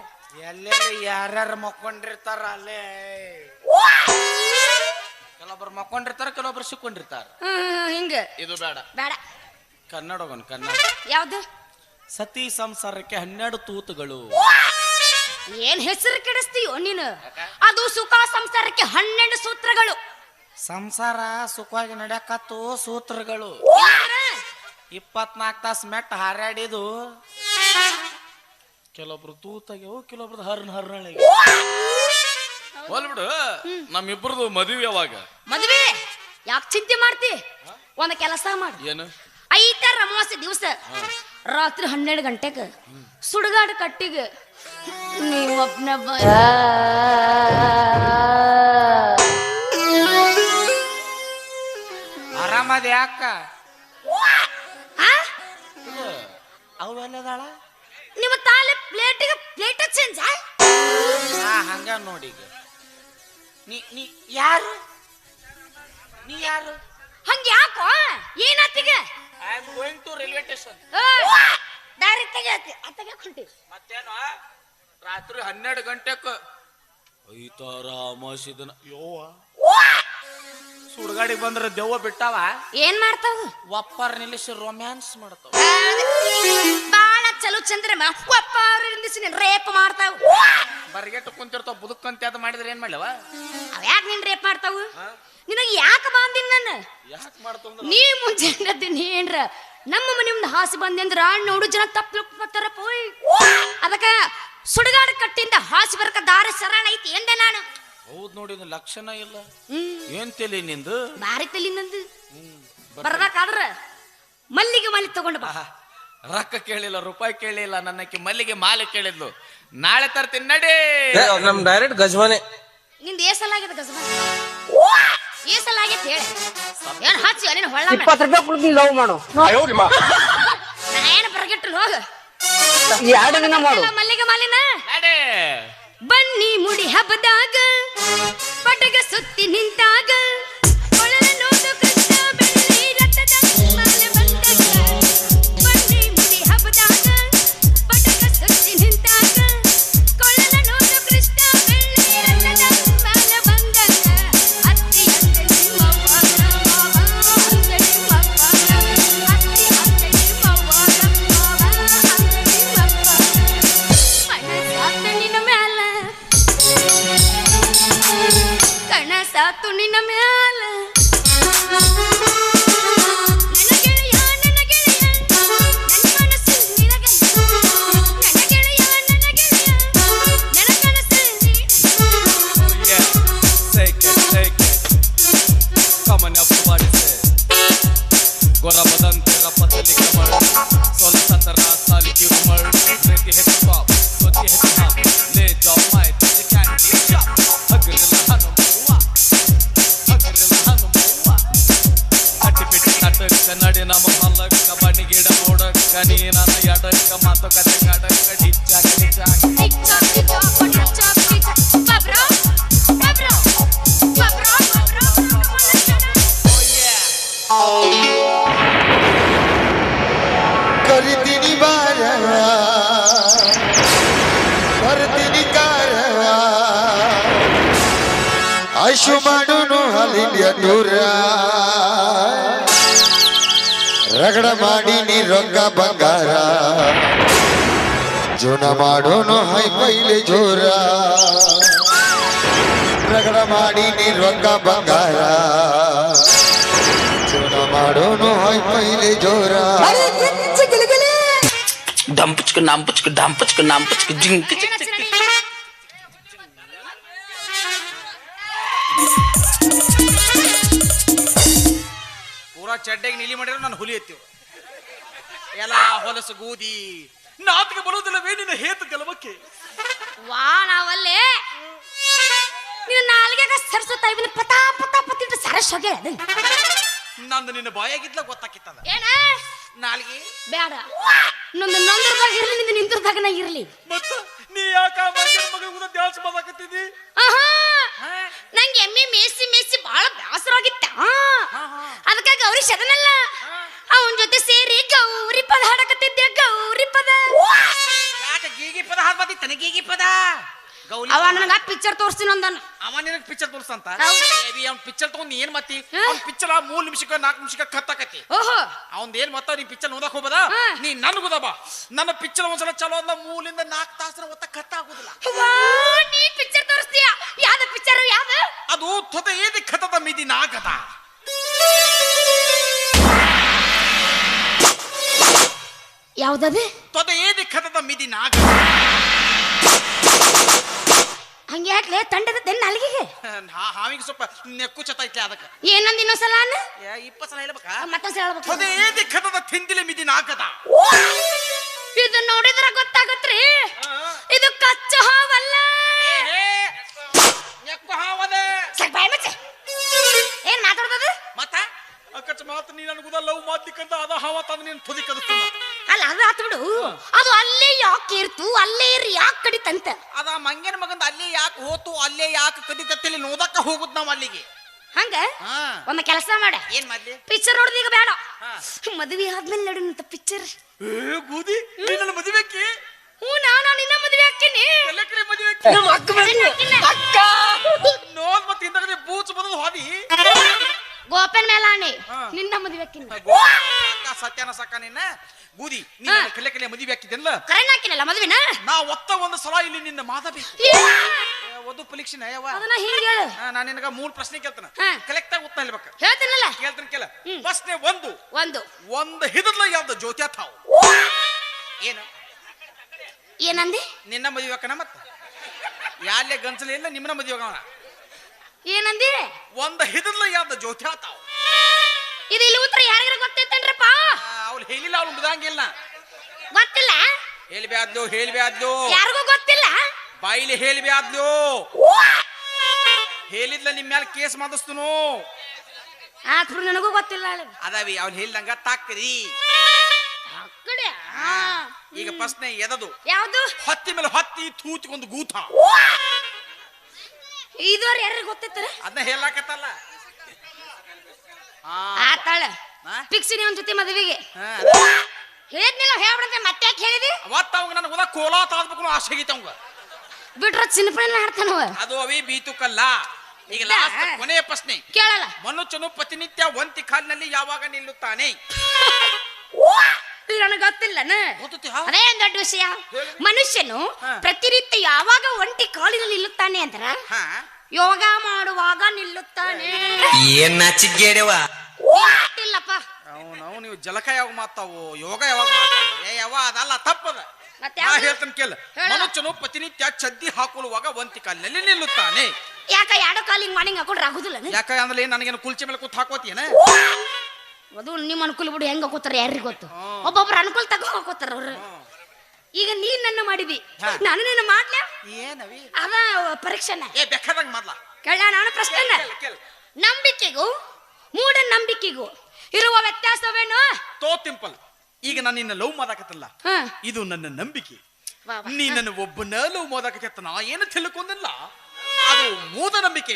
ಎಲ್ಲೆಲ್ಲ ಯಾರ್ಯಾರು ಮಕ್ಕೊಂಡಿರ್ತಾರ ಅಲ್ಲೇ. ಕೆಲವೊಬ್ರು ಮಕ್ಕೊಂಡಿರ್ತಾರ, ಕೆಲವೊಬ್ರು ಸಿಕ್ಕೊಂಡಿರ್ತಾರ. ಹಿಂಗ ಇದು ಬೇಡ ಬೇಡ. ಕನ್ನಡ ಹೋಗೋಣ. ಕನ್ನಡ ಯಾವ್ದು? ಸತಿ ಸಂಸಾರಕ್ಕೆ 12 ತೂತುಗಳು. ಏನ್ ಹೆಸರು ಕೆಡಿಸ್ತೀಯೋ ನೀನು? ಅದು ಸುಖ ಸಂಸಾರಕ್ಕೆ 12 ಸೂತ್ರಗಳು. ಸಂಸಾರ ಸುಖವಾಗಿ ನಡೆಯಕತ್ತು ಸೂತ್ರಗಳು. 24 ತಾಸು ಮೆಟ್ಟ ಹಾರಾಡಿದು. ಕೆಲವೊಬ್ರು ತೂತಾಗ್ಯವು, ಕೆಲವೊಬ್ರದ್ದು ಹರ್ನಳಿಗೆ. ಹೋಲ್ಬಿಡು, ನಮ್ಮಿಬ್ರದು ಮದುವೆ ಯಾವಾಗ? ಮದ್ವೆ ಯಾಕೆ ಚಿಂತೆ ಮಾಡ್ತಿ? ಒಂದ್ ಕೆಲಸ ಮಾಡಿ, ಏನು? 5 ಅಮಾವಾಸ್ಯೆ ದಿವಸ ರಾತ್ರಿ 12 ಗಂಟೆಗೆ ಸುಡುಗಾಡು ಕಟ್ಟಿಗೆ ನೀವೊಬ್ನ ಆರಾಮದ ಯಾಕ? ಅವೆಲ್ಲದಾಳ ನಿಮ್ಮ ತಾಲೆ ಪ್ಲೇಟಿಗೆ ಪ್ಲೇಟ್ ಚೇಂಜ್. ಹಂಗ ನೋಡಿ. ನೀ ಯಾರು? ನೀ ಯಾರು? ಹಂಗ ಯಾಕೋ? ಏನಾತಿಗ? I am going to railway station. Direct ಆಗಿ ಮತ್ತೇನು? ರಾತ್ರಿ 12 ಗಂಟೆಕ ಐತಾರ ಅಮಾಸಿದನ. ಯೋವ ಸುಡ್ಗಾಡಿ ಬಂದ್ರ ದೆವ್ವ ಬಿಟ್ಟಾವ ಏನ್ ಮಾಡ್ತಾವ ಒಪ್ಪರ್ ನಿಲ್ಲಿಸಿ ರೊಮ್ಯಾನ್ಸ್ ಮಾಡ್ತಾವ ಬಾಳ ಚಲೋ ಚಂದ್ರಮ ಒಪ್ಪಾರಿಸಿ ರೇಪ್ ಮಾಡ್ತಾವ ಬರ್ಗೆಟ್ಟು ಕುಂತಿರ್ತಾವ ಬುದುಕಂತೆ ಅದು ಮಾಡಿದ್ರೆ ಏನ್ ಮಾಡ್ಲವ ಅವ್ಯಾಕ್ ನಿನ್ ರೇಪ್ ಮಾಡ್ತಾವ ನಿನಗ ಯಾಕ ಬಂದಿನ್ ನನ್ನ ಯಾಕೆ ಮಾಡ್ತಾವ ನೀ ಮುಂಜಾನೆ ಏನ್ರ ನಮ್ಮ ಮನೆ ಮುಂದೆ ಹಾಸಿ ಬಂದೆ ಅಂದ್ರ ನೋಡು ಜನ ತಪ್ಪರ ಪೋಯ್ ಅದಕ್ಕ ಸುಡುಗಾಡ ಕಟ್ಟಿಂದ ಹಾಸಿ ಬರಕ ದಾರಿ ಸರಳ ಐತಿ ಎಂದೆ ನಾನು ಹೌದ್ ನೋಡಿ ಲಕ್ಷಣ ಇಲ್ಲ ಏನ್ ತಲಿ ನಿಂದು ಬಾರಿ ತಲಿ ನಂದು ಬರ್ಬೇಕಾದ್ರ ಮಲ್ಲಿಗೆ ಮಾಲಿ ತಗೊಂಡು ಬಾ ರೊಕ್ಕ ಕೇಳಿಲ್ಲ ರೂಪಾಯಿ ಕೇಳಿಲ್ಲ ನನ್ನಕ್ಕೆ ಮಲ್ಲಿಗೆ ಮಾಲೆ ಕೇಳಿದ್ಲು ನಾಳೆ ತರ್ತೀನಿ ನಡಿ ನಮ್ ಡೈರೆಕ್ಟ್ ಗಜ್ವಾನೆ ನಿಂದ ಏಸಲಾಗಿದೆ ಗಜಮ ಏಸಲಾಗೈತೆ ಹೇಳಿ ಏನ್ ಹಚ್ಚಿ ನೀನು ಹೊಳ್ಳ 20 ರೂಪಾಯಿ ಕೊಡ್ತೀನಿ ಲವ್ ಮಾಡು ನಾ ಏನು ಬರಗೆಟ್ಟು ಹೋಗ 2 ದಿನ ಮಾಡು ಮಲ್ಲಿಗೆ ಮಾಲಿನ ನಡಿ ಬನ್ನಿ ಮುಡಿ ಹಬ್ಬದಾಗ ಪಟಗ ಸುತ್ತಿ ನಿಂತಾಗ ಕೊಳಲ ನೋಡು ಕೃಷ್ಣ ಬೆಳ್ಳಿ ರಥದ ಮಾಲೆ ಬಂದಾಗ ಬನ್ನಿ ಮುಡಿ ಹಬ್ಬದಾಗ ಪಟಗ ಸುತ್ತಿ ನಿಂತಾಗ ಕೊಳಲ ನೋಡು ಕೃಷ್ಣ ಬೆಳ್ಳಿ ರಥದ ಮಾಲೆ ಬಂದಾಗ ಅತ್ತಿ ಅಂದೆ ನಿಮ್ಮವ್ವ ಅಂದೆ ನಿಮ್ಮಪ್ಪ ಅತ್ತಿ ಅಂದೆ ನಿಮ್ಮವ್ವ ಅಂದೆ ನಿಮ್ಮಪ್ಪ ಕಣಸಾತು ನಿನ್ನ ಮ್ಯಾಲ ನನ್ನ ಗೆಳೆಯ ನನ್ನ ಮನಸ್ಸು ನಿನಗಲ್ಲ ನನ್ನ ಗೆಳೆಯ ನನ್ನ ಕನಸು ಗೊರಬದಂತೆ ರಪ್ಪದಲ್ಲಿ ಕಮಳ ಸೊಲಸತರ ಸಾಲಿಗೆ ಉಮಳ್ ಪ್ರೀತಿ ಹೆಚ್ಚು ಪಾಪ್ ಸ್ವತಿ ಹೆಚ್ಚು ಹಾಪ್ ಲೇ ಜಾಬ್ ಮೈ ತುझे ಕ್ಯಾಂಡಿ ಶಾಪ್ ಹಗರಲ್ಲ ಹನುಮವ್ವ ಅಡ್ಡಿ ಬಿಟ್ಟು ನಾಟಕ ನಡಿ ನಮ್ಮ ಹೊಲಕ್ಕ ಬಣಿ ಗಿಡ ಓಡಕ್ಕ ನೀ ನನ್ನ ಎಡಕ್ಕ ಮಾತು ಕತೆ ಕಡಕ್ಕ ಡಿಚ್ಚಾಕ ಡಿಚ್ಚಾಕ ಟಿಕ್ಟಾಕ್ ಟಿಕ್ಟಾಕ್ ಟಿಕ್ಟಾಕ್ ಟಿಕ್ಟಾಕ್ ಬಾಬ್ರೋ ಬಾಬ್ರೋ ಬಾಬ್ರೋ ಬಾಬ್ರೋ ಕರಿತೀನಿ ಬಾರ ಬರ್ತೀನಿ ಕಾರ ಆಶು ಮಾಡೋನು ಅಲ್ಲಿಂದ ದೂರ ರಗಡ ಮಾಡಿ ನೀ ರೊಕ್ಕ ಬಂಗಾರ ಜೋನ ಮಾಡೋನು ಹೈ ಪೈಲೆ ಜೋರ ರಗಡ ಮಾಡಿ ನೀ ರೊಕ್ಕ ಬಂಗಾರ ಜೋನ ಮಾಡೋನು ಹೈ ಪೈಲೆ ಜೋರ ದಂಪಚ್ಕ ನಾಂಪಚ್ಕ ದಾಂಪಚ್ಕ ನಾಂಪಚ್ಕ ಜಿಂಕ್ ಪೂರಾ ಚಡ್ಡೆಗೆ ನೀಲಿ ಮಾಡಿರೋ ನಾನು ಹುಲಿ ಎತ್ತೀವಿ ಎಲ್ಲ ಹೊಲಸು ಗೋಧಿ ನಾತಿಗೆ ಬರೋದಿಲ್ಲವೇ ನಿನ್ನ ಹೇತು ಗಲಭಕ್ಕೆ ವಾ ನಾವಲ್ಲೇ ನೀನು ನಾಲ್ಗೆ ಸರ್ಸುತ್ತಾ ಇವನು ಪತಾ ಪತಾ ಪತ್ತಿಟ್ಟು ಸರಸ್ ಹೋಗ್ಯ ನಂದು ನಿನ್ನ ಬಾಯಾಗಿದ್ಲ ಗೊತ್ತಾಕಿತ್ತದ ಏನ ನಾಲ್ಗಿ ಬೇಡ ನಂದು ನಂದ್ರದಾಗ ಇರ್ಲಿ ನಿಂದು ನಿಂದ್ರದಾಗ ನಾ ಇರ್ಲಿ ಮತ್ತ ನೀ ಯಾಕ ಮಂಗನ ಮಗ ಕೂಡ ಡ್ಯಾನ್ಸ್ ಮಾಡಕತ್ತಿದ್ದಿ ಆಹಾ ನಂಗೆ ಎಮ್ಮೆ ಮೇಸಿ ಮೇಸಿ ಬಹಳ ಬೇಸರ ಆಗಿತ್ತ ಅದಕ್ಕೆ ಗೌರಿ ಶದನಲ್ಲ ಅವನ ಜೊತೆ ಸೇರಿ ಗೌರಿ ಪದ ಹಾಡಕತ್ತಿದ್ದೆ ಗೌರಿ ಪದ ಯಾಕ ಗೀಗಿ ಪದ ಹಾಡ್ಬಾದಿ ತನ ಗೀಗಿ ಪದ ಗೌಲಿ ಅವ ನನಗ ಪಿಕ್ಚರ್ ತೋರಿಸ್ತೀನಿ ಅಂದನ ಅವ ನಿನಗೆ ಪಿಕ್ಚರ್ ತೋರಿಸ್ತಂತ ಹೌದು. ಅವ್ನ ಪಿಕ್ಚರ್ ತಗೊಂಡ್ ಏನ್ ಮತ್ತಿ ಅವ್ನ ಪಿಕ್ಚರ್ 3 ನಿಮಿಷಕ್ಕ 4 ನಿಮಿಷಕ್ಕ ಕತ್ತಾಕತಿ ಓಹೋ ಅವಂದ ಏನ್ ಮತ್ತ ನೀ ಪಿಕ್ಚರ್ ನೋಡಕ್ ಹೋಗ್ಬೋದ ನೀ ನನ್ಗುದ ಬಾ ನನ್ನ ಪಿಕ್ಚರ್ ಒಂದ್ಸಲ ಚಲೋ ಅಂದ 3 ರಿಂದ 4 ತಾಸರ ಒತ್ತ ಕತ್ತಾಗುದಿಲ್ಲ ವಾ ನೀ ಪಿಕ್ಚರ್ ತೋರಿಸ್ತೀಯ ಯಾವ್ದು ಪಿಕ್ಚರ್ ಯಾವ್ದು ಅದು ತೊದ ಏದಿ ಖತದ ಮಿದಿ ನಾಗದ ಯಾವ್ದದು ತೊದ ಏದಿ ಖತದ ಮಿದಿ ನಾಗದ ಹಂಗೆ ಯಾಕ್ಲೆ ತಂಡದ ನಾಲಿಗೆಗೆ ಹಾವಿಗೆ ಸ್ವಲ್ಪ ನೆಕ್ಕು ಚತೈತ್ಲೆ ಅದಕ್ಕೆ ಏನಂದ ಇನ್ನೊಂದ್ಸಲ ಅನ್ನ 20 ಸಲ ಹೇಳ್ಬೇಕಾ ಮತ್ತೊಂದ್ಸಲ ಹೇಳ್ಬೇಕು ತೊದ ಏದಿ ಖತದ ತಿಂದಿಲೆ ಮಿದಿ ನಾಗದ ಇದು ನೋಡಿದ್ರ ಗೊತ್ತಾಗತ್ರಿ ಇದು ಕಚ್ಚು ಹಾವಲ್ಲ ನೆಕ್ಕು ಹಾವದೆ ಸ್ವಲ್ಪ ಬಾಯ್ ಮುಚ್ಚು. ಏನ್ ಮಾತಾಡ್ತದ ಮತ್ತ ಅಕ್ಕಚ್ಚ ಮಾತು ನೀ ನನಗುದ ಲವ್ ಮಾಡ್ಲಿಕ್ಕಂತ ಅದ ಹಾವ ತಂದು ನೀನು ತುದಿ ಕದಿಸ್ತಾನ ಅಲ್ಲ ಅದು ಆತು ಬಿಡು ಅದು ಅಲ್ಲೇ ಯಾಕೆ ಇರ್ತು ಅಲ್ಲೇ ಇರ್ ಯಾಕೆ ಕಡಿತಂತ ಅದ ಮಂಗನ ಮಗಂದ ಅಲ್ಲೇ ಯಾಕೆ ಹೋತು ಅಲ್ಲೇ ಯಾಕೆ ಕದಿತತ್ತಿಲಿ ನೋದಕ್ಕ ಹೋಗುದ್ ನಾವ್ ಅಲ್ಲಿಗೆ ಹಂಗ ಹಾ ಒಮ್ಮೆ ಕೆಲಸ ಮಾಡ ಏನ್ ಮಾಡ್ಲಿ ಪಿಕ್ಚರ್ ನೋಡಿದ ಈಗ ಬೇಡ ಹಾ. ಮದುವೆ ಆದ್ಮೇಲೆ ನೋಡಿನಂತ ಪಿಕ್ಚರ್ ಏ ಬೂದಿ ನೀ ನನ್ನ ಮದುವೆಕ್ಕೆ ಹ್ಞೂ ನಾನು ನಿನ್ನ ಮದುವೆ ಹಾಕಿನಿ ಎಲ್ಲಕ್ರೆ ಮದುವೆಕ್ಕೆ ಅಕ್ಕ ನೋಡ್ ಮತ್ತೆ ಹಿಂದಾಗಡೆ ಬೂಚ್ ಬಂದದ ಹೋದಿ ಗೋಪನ್ ಮೇಲೆ ಆಣೆ ನಿನ್ನ ಮದುವೆ ಹಾಕಿನ ಸತ್ಯನ ಸಾಕ ನಿನ್ನ ಬೂದಿ ಹಾ. ಕಲೆ ಕಲೆ ಮದುವೆ ಹಾಕಿದ್ದೆಲ್ಲ ಕರೆನ್ ಹಾಕಿನಲ್ಲ ಮದುವೆನ ನಾ ಒತ್ತ ಒಂದು ಸಲ ಇಲ್ಲಿ ನಿನ್ನ ಮಾತಬೇಕು ಒಂದು ಪರೀಕ್ಷೆ ಯಾವ ಅದನ್ನ ಹಿಂಗೆ ಹೇಳು ನಾನು ನಿನಗ 3 ಪ್ರಶ್ನೆ ಕೇಳ್ತಾನ ಹಾ. ಕಲೆಕ್ಟ್ ಆಗಿ ಉತ್ತರ ಹೇಳ್ಬೇಕು ಹೇಳ್ತೀನಲ್ಲ ಕೇಳ್ತಾನ ಕೇಳ ಪ್ರಶ್ನೆ ಒಂದು ಒಂದು ಹಿಡಿದ್ಲ ಯಾವ್ದು ಜ್ಯೋತ್ಯ ತಾವು ಏನು ಏನಂದಿ ನಿನ್ನ ಮದುವೆ ಹಾಕನ ಮತ್ತ ಯಾಲ್ಲೆ ಗಂಸಲ ಇಲ್ಲ ನಿಮ್ಮನ ಮದುವೆ ಹೋಗವನ ಏನಂದಿ ಒಂದು ಹಿಡಿದ್ಲ ಯಾವ್ದು ಜ್ಯೋತ್ಯ ತಾವು ಇದು ಇಲ್ಲಿ ಉತ್ತರ ಯಾರಿಗಾರ ಗೊತ್ತೈತೇನ್ರಪ್ಪ ಅವ್ಳು ಹೇಳಿಲ್ಲ ಅವ್ಳು ಮುದಂಗಿಲ್ಲ ಗೊತ್ತಿಲ್ಲ ಹೇಳ್ಬ್ಯಾದ್ಲು ಯಾರಿಗೂ ಗೊತ್ತಿಲ್ಲ ಬಾಯಿಲಿ ಹೇಳ್ಬ್ಯಾದ್ಲು ಹೇಳಿದ್ಲ ನಿಮ್ ಮ್ಯಾಲ ಕೇಸ್ ಮಾಡಿಸ್ತನು ಆದ್ರೂ ನನಗೂ ಗೊತ್ತಿಲ್ಲ ಅದಾವಿ ಅವ್ನು ಹೇಳ್ದಂಗ ತಾಕ್ರಿ ಕಡೆ ಈಗ ಪ್ರಶ್ನೆ ಎದದು ಯಾವ್ದು ಹತ್ತಿ ಮೇಲೆ ಹತ್ತಿ ತೂತಿಗೊಂದು ಗೂತ ಇದುವರೆ ಯಾರಿಗೂ ಗೊತ್ತೈತರ ಅದನ್ನ ಹೇಳಾಕತ್ತಲ್ಲ ಆತಾಳ ಹಾ? ಫಿಕ್ಸ್ ನೀ ಒಂದ್ ಜೊತೆ ಮದುವೆಗೆ ಹಾ, ಹೇಳಿದ್ನಿಲ್ಲ ಹೇಳ್ಬಿಡಂತೆ ಮತ್ತೆ ಯಾಕೆ ಹೇಳಿದಿ ಅವತ್ತ ಅವಂಗ ನನಗೆ ಉದ ಕೋಲಾ ತಾದ್ಬೇಕು ಆಸೆ ಆಗೈತೆ ಅವಂಗ ಬಿಟ್ರ ಚಿನ್ನಪಣ್ಣ ಹಾಡ್ತಾನವ ಅದು ಅವಿ ಬೀತುಕಲ್ಲ ಈಗ ಲಾಸ್ಟ್ ಕೊನೆಯ ಪ್ರಶ್ನೆ ಕೇಳಲ್ಲ ಮನುಷ್ಯನು ಪ್ರತಿನಿತ್ಯ ಒಂತಿ ಕಾಲಿನಲ್ಲಿ ಯಾವಾಗ ನಿಲ್ಲುತ್ತಾನೆ ನನಗೆ ಗೊತ್ತಿಲ್ಲನ ಗೊತ್ತೈತಿ, ಹಾ? ಅದೇ ಒಂದ್ ದೊಡ್ಡ ವಿಷಯ ಮನುಷ್ಯನು ಪ್ರತಿನಿತ್ಯ ಯಾವಾಗ ಒಂಟಿ ಕಾಲಿನಲ್ಲಿ ನಿಲ್ಲುತ್ತಾನೆ ಅಂತಾರ ಹಾ ಯೋಗ ಮಾಡುವಾಗ ನಿಲ್ಲುತ್ತಾನೆ ಏನ್ ನಾಚಿಗೇಡವ ಇಲ್ಲಪ್ಪ ನಾವು ನೀವು ಜಲಕ ಯಾವಾಗ ಮಾತಾವು ಯೋಗ ಯಾವಾಗ ಮಾತಾವು ಯಾವ ಅದಲ್ಲ ತಪ್ಪದ ಮತ್ತೆ ನಾ ಯಾವ್ದು? ಹೇಳ್ತಾನೆ ಕೇಳ ಹೇಳು. ಮನುಷ್ಯನು ಪ್ರತಿನಿತ್ಯ ಚಡ್ಡಿ ಹಾಕೊಳ್ಳುವಾಗ ಒಂತಿ ಕಾಲಿನಲ್ಲಿ ನಿಲ್ಲುತ್ತಾನೆ ಯಾಕ ಎರಡು ಕಾಲಿಂಗ್ ಮಾಡಿಂಗ್ ಹಾಕೊಂಡ್ರೆ ಆಗುದಿಲ್ಲ ಯಾಕ ಅಂದ್ರೆ ನನಗೇನು ಕುಲ್ಚಿ ಮೇಲೆ ಕೂತ್ ಹಾಕೋತಿಯೇನ ಅದು ನಿಮ್ಮ ಅನುಕೂಲ ಬಿಡು ಹೆಂಗ ಹಾಕೋತಾರ ಯಾರಿಗೂ ಗೊತ್ತು ಒಬ್ಬೊಬ್ರು ಅನುಕೂಲ ತಗೋ ಹಾಕೋತಾರ ಅವ್ರು ಈಗ ನೀನ್ ನನ್ನ ಮಾಡಿದಿ ನಾನು ನಿನ್ನ ಮಾಡ್ಲ ಏನವಿ ಅದ ಪರೀಕ್ಷೆನ ಏ ಬೇಕಾದಂಗ ಮಾಡ್ಲ ಕೇಳ ನಾನು ಪ್ರಶ್ನೆನ ನಂಬಿಕೆಗೂ ಮೂಢ ನಂಬಿಕೆಗೂ ಇರುವ ವ್ಯತ್ಯಾಸವೇನು ತೋ ತಿಂಪಲ್ ಈಗ ನಾನು ನಿನ್ನ ಲವ್ ಮಾಡಾಕತ್ತಲ್ಲ ಹ. ಇದು ನನ್ನ ನಂಬಿಕೆ ವಾ ವಾ. ನೀ ನನ್ನ ಒಬ್ಬನ ಲವ್ ಮಾಡಾಕತ್ತ ನಾ ಏನು ತಿಳ್ಕೊಂಡಿಲ್ಲ ಅದು ಮೂಢ ನಂಬಿಕೆ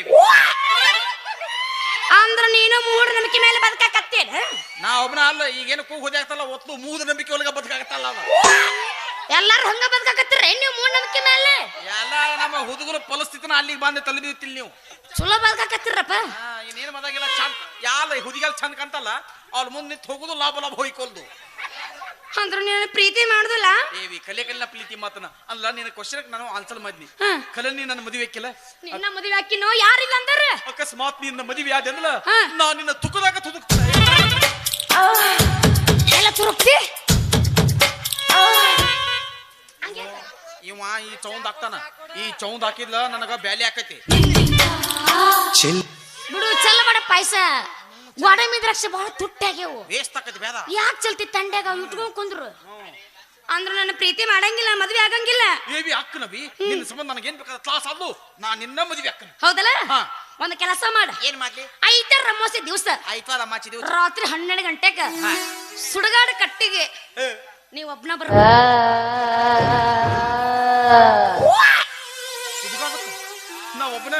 ಅಂದ್ರ ನೀನು ಮೂಢ ನಂಬಿಕೆ ಮೇಲೆ ಬದುಕಾಕತ್ತೇನ ನಾ ಒಬ್ಬನ ಅಲ್ಲ ಈಗೇನು ಕೂಗ್ ಹೋದಾಗ್ತಲ್ಲ ಒತ್ತು ಮೂಢ ನಂಬಿಕೆ ಒಳಗ ಬದುಕಾಗತ್ತಲ್ಲ ಅವ ಎಲ್ಲಾರು ಹಂಗ ಬದುಕಾಕತ್ತೀರ ನೀವು ಮೂಢ ನಂಬಿಕೆ ಮೇಲೆ ಎಲ್ಲ ನಮ್ಮ ಹುಡುಗರ ಪರಿಸ್ಥಿತಿನ ಅಲ್ಲಿಗೆ ಬಂದು ತಲೆಬಿದ್ದಿಲ್ಲ ನೀವು ಚಲೋ ಬದುಕಾಕತ್ತೀರಪ್ಪ ಇನ್ನೇನು ಮದಾಗಿಲ್ಲ ಚಂದ ಯಾಲ ಹುಡುಗಿಯಲ್ಲಿ ಚಂದ ಕಂತಲ್ಲ ಅವ್ಳ ಮುಂದೆ ನಿಂತು ಹೋಗುದು ಲಾಭ ಲಾಭ ಹೋಯ್ಕೊಲ್ದು ಅಂದ್ರ ನೀನು ಪ್ರೀತಿ ಮಾಡುದಿಲ್ಲ ಏವಿ ಕಲೆ ಕಲಿನ ಪ್ರೀತಿ ಮಾತನ ಅಲ್ಲ ನಿನ್ನ ಕ್ವಶನ್ ನಾನು ಆನ್ಸರ್ ಮಾಡಿದ್ನಿ ಕಲೆ ನೀ ನನ್ನ ಮದುವೆ ಹಾಕಿಲ್ಲ ನಿನ್ನ ಮದುವೆ ಹಾಕಿನೋ ಯಾರಿಲ್ಲ ಅಂದಾರ ಅಕಸ್ಮಾತ್ ನಿನ್ನ ಮದುವೆ ಆದಲ್ಲ ಹಾ. ನಾ ನಿನ್ನ ತುಕದಾಗ ತುದುಕ್ತೀನಿ ಎಲ್ಲ ತುರುಕ್ತಿ ಇವ ಈ ಚೌಂದ್ ಹಾಕ್ತಾನ ಈ ಚೌಂದ್ ಹಾಕಿದ್ಲ ನನಗ ಬ್ಯಾಲಿ ಹಾಕೈತಿ ಬಿಡು ಚಲ್ಲ ಬೇಡ ಪಾಯಸ ಗೋಡಂಬಿ ದ್ರಾಕ್ಷಿ ಬಹಳ ತುಟ್ಟಾಗ್ಯವು ವೇಸ್ಟ್ ಆಕೈತಿ ಬೇಡ ಯಾಕೆ ಚಲ್ತಿ ತಂಡ್ಯಾಗ ಇಟ್ಕೊಂಡ್ ಕುಂದ್ರು ಅಂದ್ರ ನನ್ನ ಪ್ರೀತಿ ಮಾಡಂಗಿಲ್ಲ ಮದ್ವೆ ಆಗಂಗಿಲ್ಲ ಏವಿ ಅಕ್ಕನವಿ ನಿನ್ನ ಸಂಬಂಧ ನನಗೇನ್ ಬೇಕಾದ ಕ್ಲಾಸ್ ಅಲ್ಲು ನಾ ನಿನ್ನ ಮದುವೆ ಅಕ್ಕನ ಹೌದಲ್ಲ ಹಾ. ಒಂದ್ ಕೆಲಸ ಮಾಡ ಏನ್ ಮಾಡ್ಲಿ ಐತಾರ ಅಮಾವಾಸ್ಯೆ ದಿವಸ ಆಯ್ತಾರ ಮಾಚಿದೀವಿ ರಾತ್ರಿ 12 ಗಂಟೆಗ ಸುಡಗಾಡ ಕಟ್ಟಿಗೆ ನೀವ್ ಒಬ್ನ ಬರ ನಾ ಒಬ್ಬನ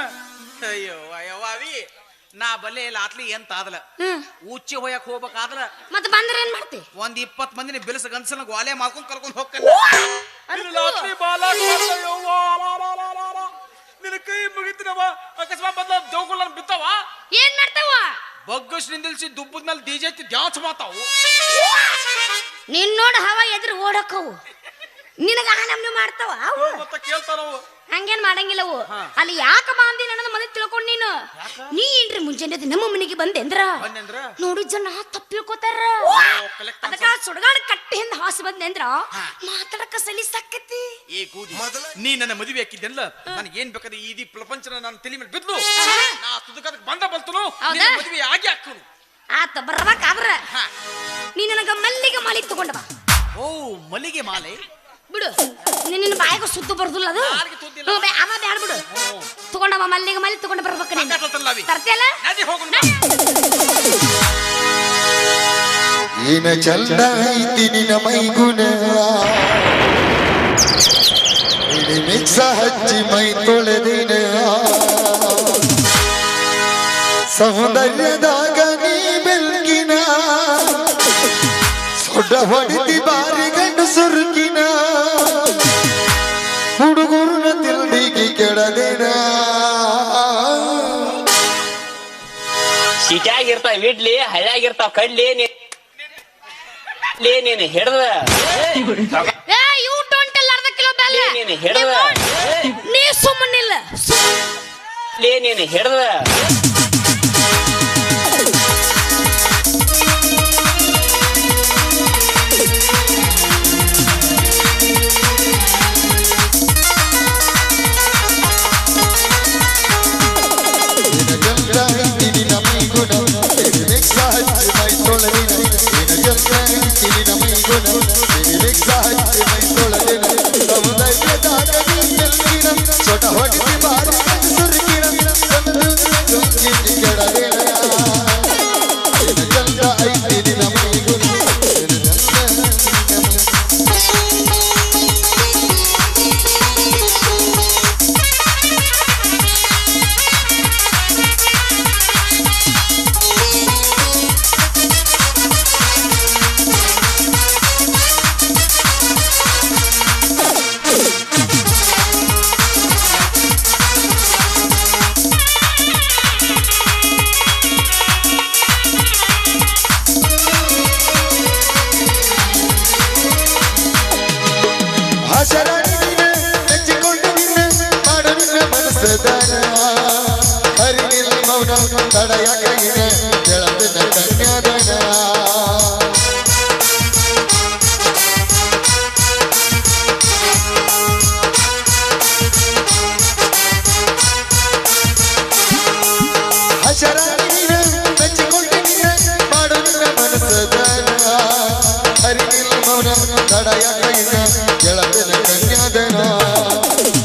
ಅಯ್ಯೋ ಅಯ್ಯವ್ವ ಅವಿ ನಾ ಬಲ್ಲೆ ಇಲ್ಲ ಆತ್ಲಿ ಎಂತ ಆದಲ ಉಚ್ಚಿ ಹೋಯಕ್ ಹೋಗ್ಬೇಕಾದ್ರ ಮತ್ ಬಂದ್ರ ಏನ್ ಮಾಡ್ತಿ ಒಂದ್ 20 ಮಂದಿನ ಬಿಲಸ ಗನ್ಸನ ಗ್ವಾಲೆ ಮಾಡ್ಕೊಂಡ್ ಕರ್ಕೊಂಡ್ ಹೋಗ್ಕಲ್ಲ ನಿನ್ನ ಕೈ ಮುಗಿತಿನವ ಅಕಸ್ಮಾತ್ ಬದ್ಲ ದೇವ್ಗಳ ಬಿದ್ದಾವ ಏನ್ ಮಾಡ್ತಾವ ಬಗ್ಗಸ್ ನಿಂದಿಲ್ಸಿ ದುಬ್ಬದ ಮೇಲೆ ಡಿಜೆ ಡ್ಯಾನ್ಸ್ ಮಾತಾವು ನೀನ್ ನೋಡ ಹವಾ ಎದುರು ಓಡಕ್ಕವು ನಿನಗ ಆ ನಮ್ನೆ ಮಾಡ್ತಾವ ಅವು ಮತ್ತ ಕೇಳ್ತಾರವು ಹಂಗೇನ್ ಮಾಡಂಗಿಲ್ಲವು ಅಲ್ಲಿ ಯಾಕ ಬಾಂದಿ ನನ್ನ ಮನೆ ತಿಳ್ಕೊಂಡ್ ನೀನು ನೀ ಏನ್ರಿ ಮುಂಜಾನೆ ನಮ್ಮ ಮನೆಗೆ ಬಂದೆಂದ್ರ ಬಂದೆಂದ್ರ ನೋಡಿ ಜನ ತಪ್ಪಿಳ್ಕೋತಾರ ಕಲೆಕ್ಟ್ ಅದಕ್ಕ ಸುಡಗಾಡ ಕಟ್ಟಿ ಹಿಂದ ಹಾಸಿ ಬಂದೆಂದ್ರ ಮಾತಾಡಕ ಸಲಿಸಾಕತಿ ಏ ಕೂದಿ ನೀ ನನ್ನ ಮದುವೆ ಹಾಕಿದ್ದೆಲ್ಲ ನನಗೆ ಏನ್ ಬೇಕಾದ್ರೆ ಈ ಪ್ರಪಂಚನ ನನ್ನ ತಲೆ ಮೇಲೆ ಬಿದ್ಲು ನಾ ತುದಕದಕ್ಕೆ ಬಂದ ಬಲ್ತನು ನಿನ್ನ ಮದುವೆ ಆಗಿ ಹಾಕನು ಆತ ಬರ್ಬೇಕಾದ್ರ ನೀ ನನಗ ಮಲ್ಲಿಗೆ ಮಾಲಿ ತಗೊಂಡ ಬಾ ಓ ಮಲ್ಲಿಗೆ ಮಾಲೆ ಬಿಡು ನಿನ್ನ ಬಾಯಿಗೆ ಸುತ್ತು ಬರ್ದಿಲ್ಲ ಅದು ಯಾರಿಗೆ ತುದ್ದಿಲ್ಲ? ಅವ ಬ್ಯಾಡ ಬಿಡು ತಗೊಂಡವ ಮಲ್ಲಿಗೆ ಮಾಲಿ ತಗೊಂಡ ಬರ್ಬೇಕು ನೀನು ತರ್ತಲ್ಲವಿ ತರ್ತಿಯಲ್ಲ ನದಿ ಹೋಗೋಣ ಏನ ಚಂದ ಐತಿ ನಿನ್ನ ಮೈಗುಣ ಮಿಕ್ಸ ಹಚ್ಚಿ ಮೈ ತೊಳೆದಿನ ಸೌಂದರ್ಯದಾಗ ನೀ ಬೆಲ್ಕಿನ ಸೊಡ್ಡ ಹೊಡಿತಿ ಬಾರಿ ಗಂಡು ಸುರುಕಿನ ಹುಡುಗರನ್ನ ತಿರುಗಿ ಕೆಡದಿನ ಸಿಟಿಯಾಗಿರ್ತಾವ ಇಡ್ಲಿ ಹಳ್ಳಿಯಾಗಿರ್ತಾವ ಕಡ್ಲಿ ನೀನು ಹಿಡ್ದ ಏ ಯು ಡೋಂಟ್ ಟೆಲ್ ಅರ್ಧ ಕಿಲೋ ಬೆಲ್ಲ ನೀನು ಹಿಡ್ದ ನೀ ಸುಮ್ಮನಿಲ್ಲ ನೀನು ಹಿಡ್ದ छोटा ಹೊಡಿತಿ ಬಾರಿ ಸುರ್ಕಿನ ಜಲ್ದ ಐತಿ ನಿನ ಮೈಗುಣ ತಡೆಯ ಕೈನ ಕೆಳದಿನ ಕನ್ಯಾದನ ಹಸರಾಗಿನ ಮೆಚ್ಚಿಕೊಂಡಿನ ಮಾಡುವ ಮನಸ್ಸದನ ಹರಿನಿಲ್ಲ ಮೌನ ತಡೆಯ ಕೈನ ಕೆಳದಿನ ಕನ್ಯಾದನ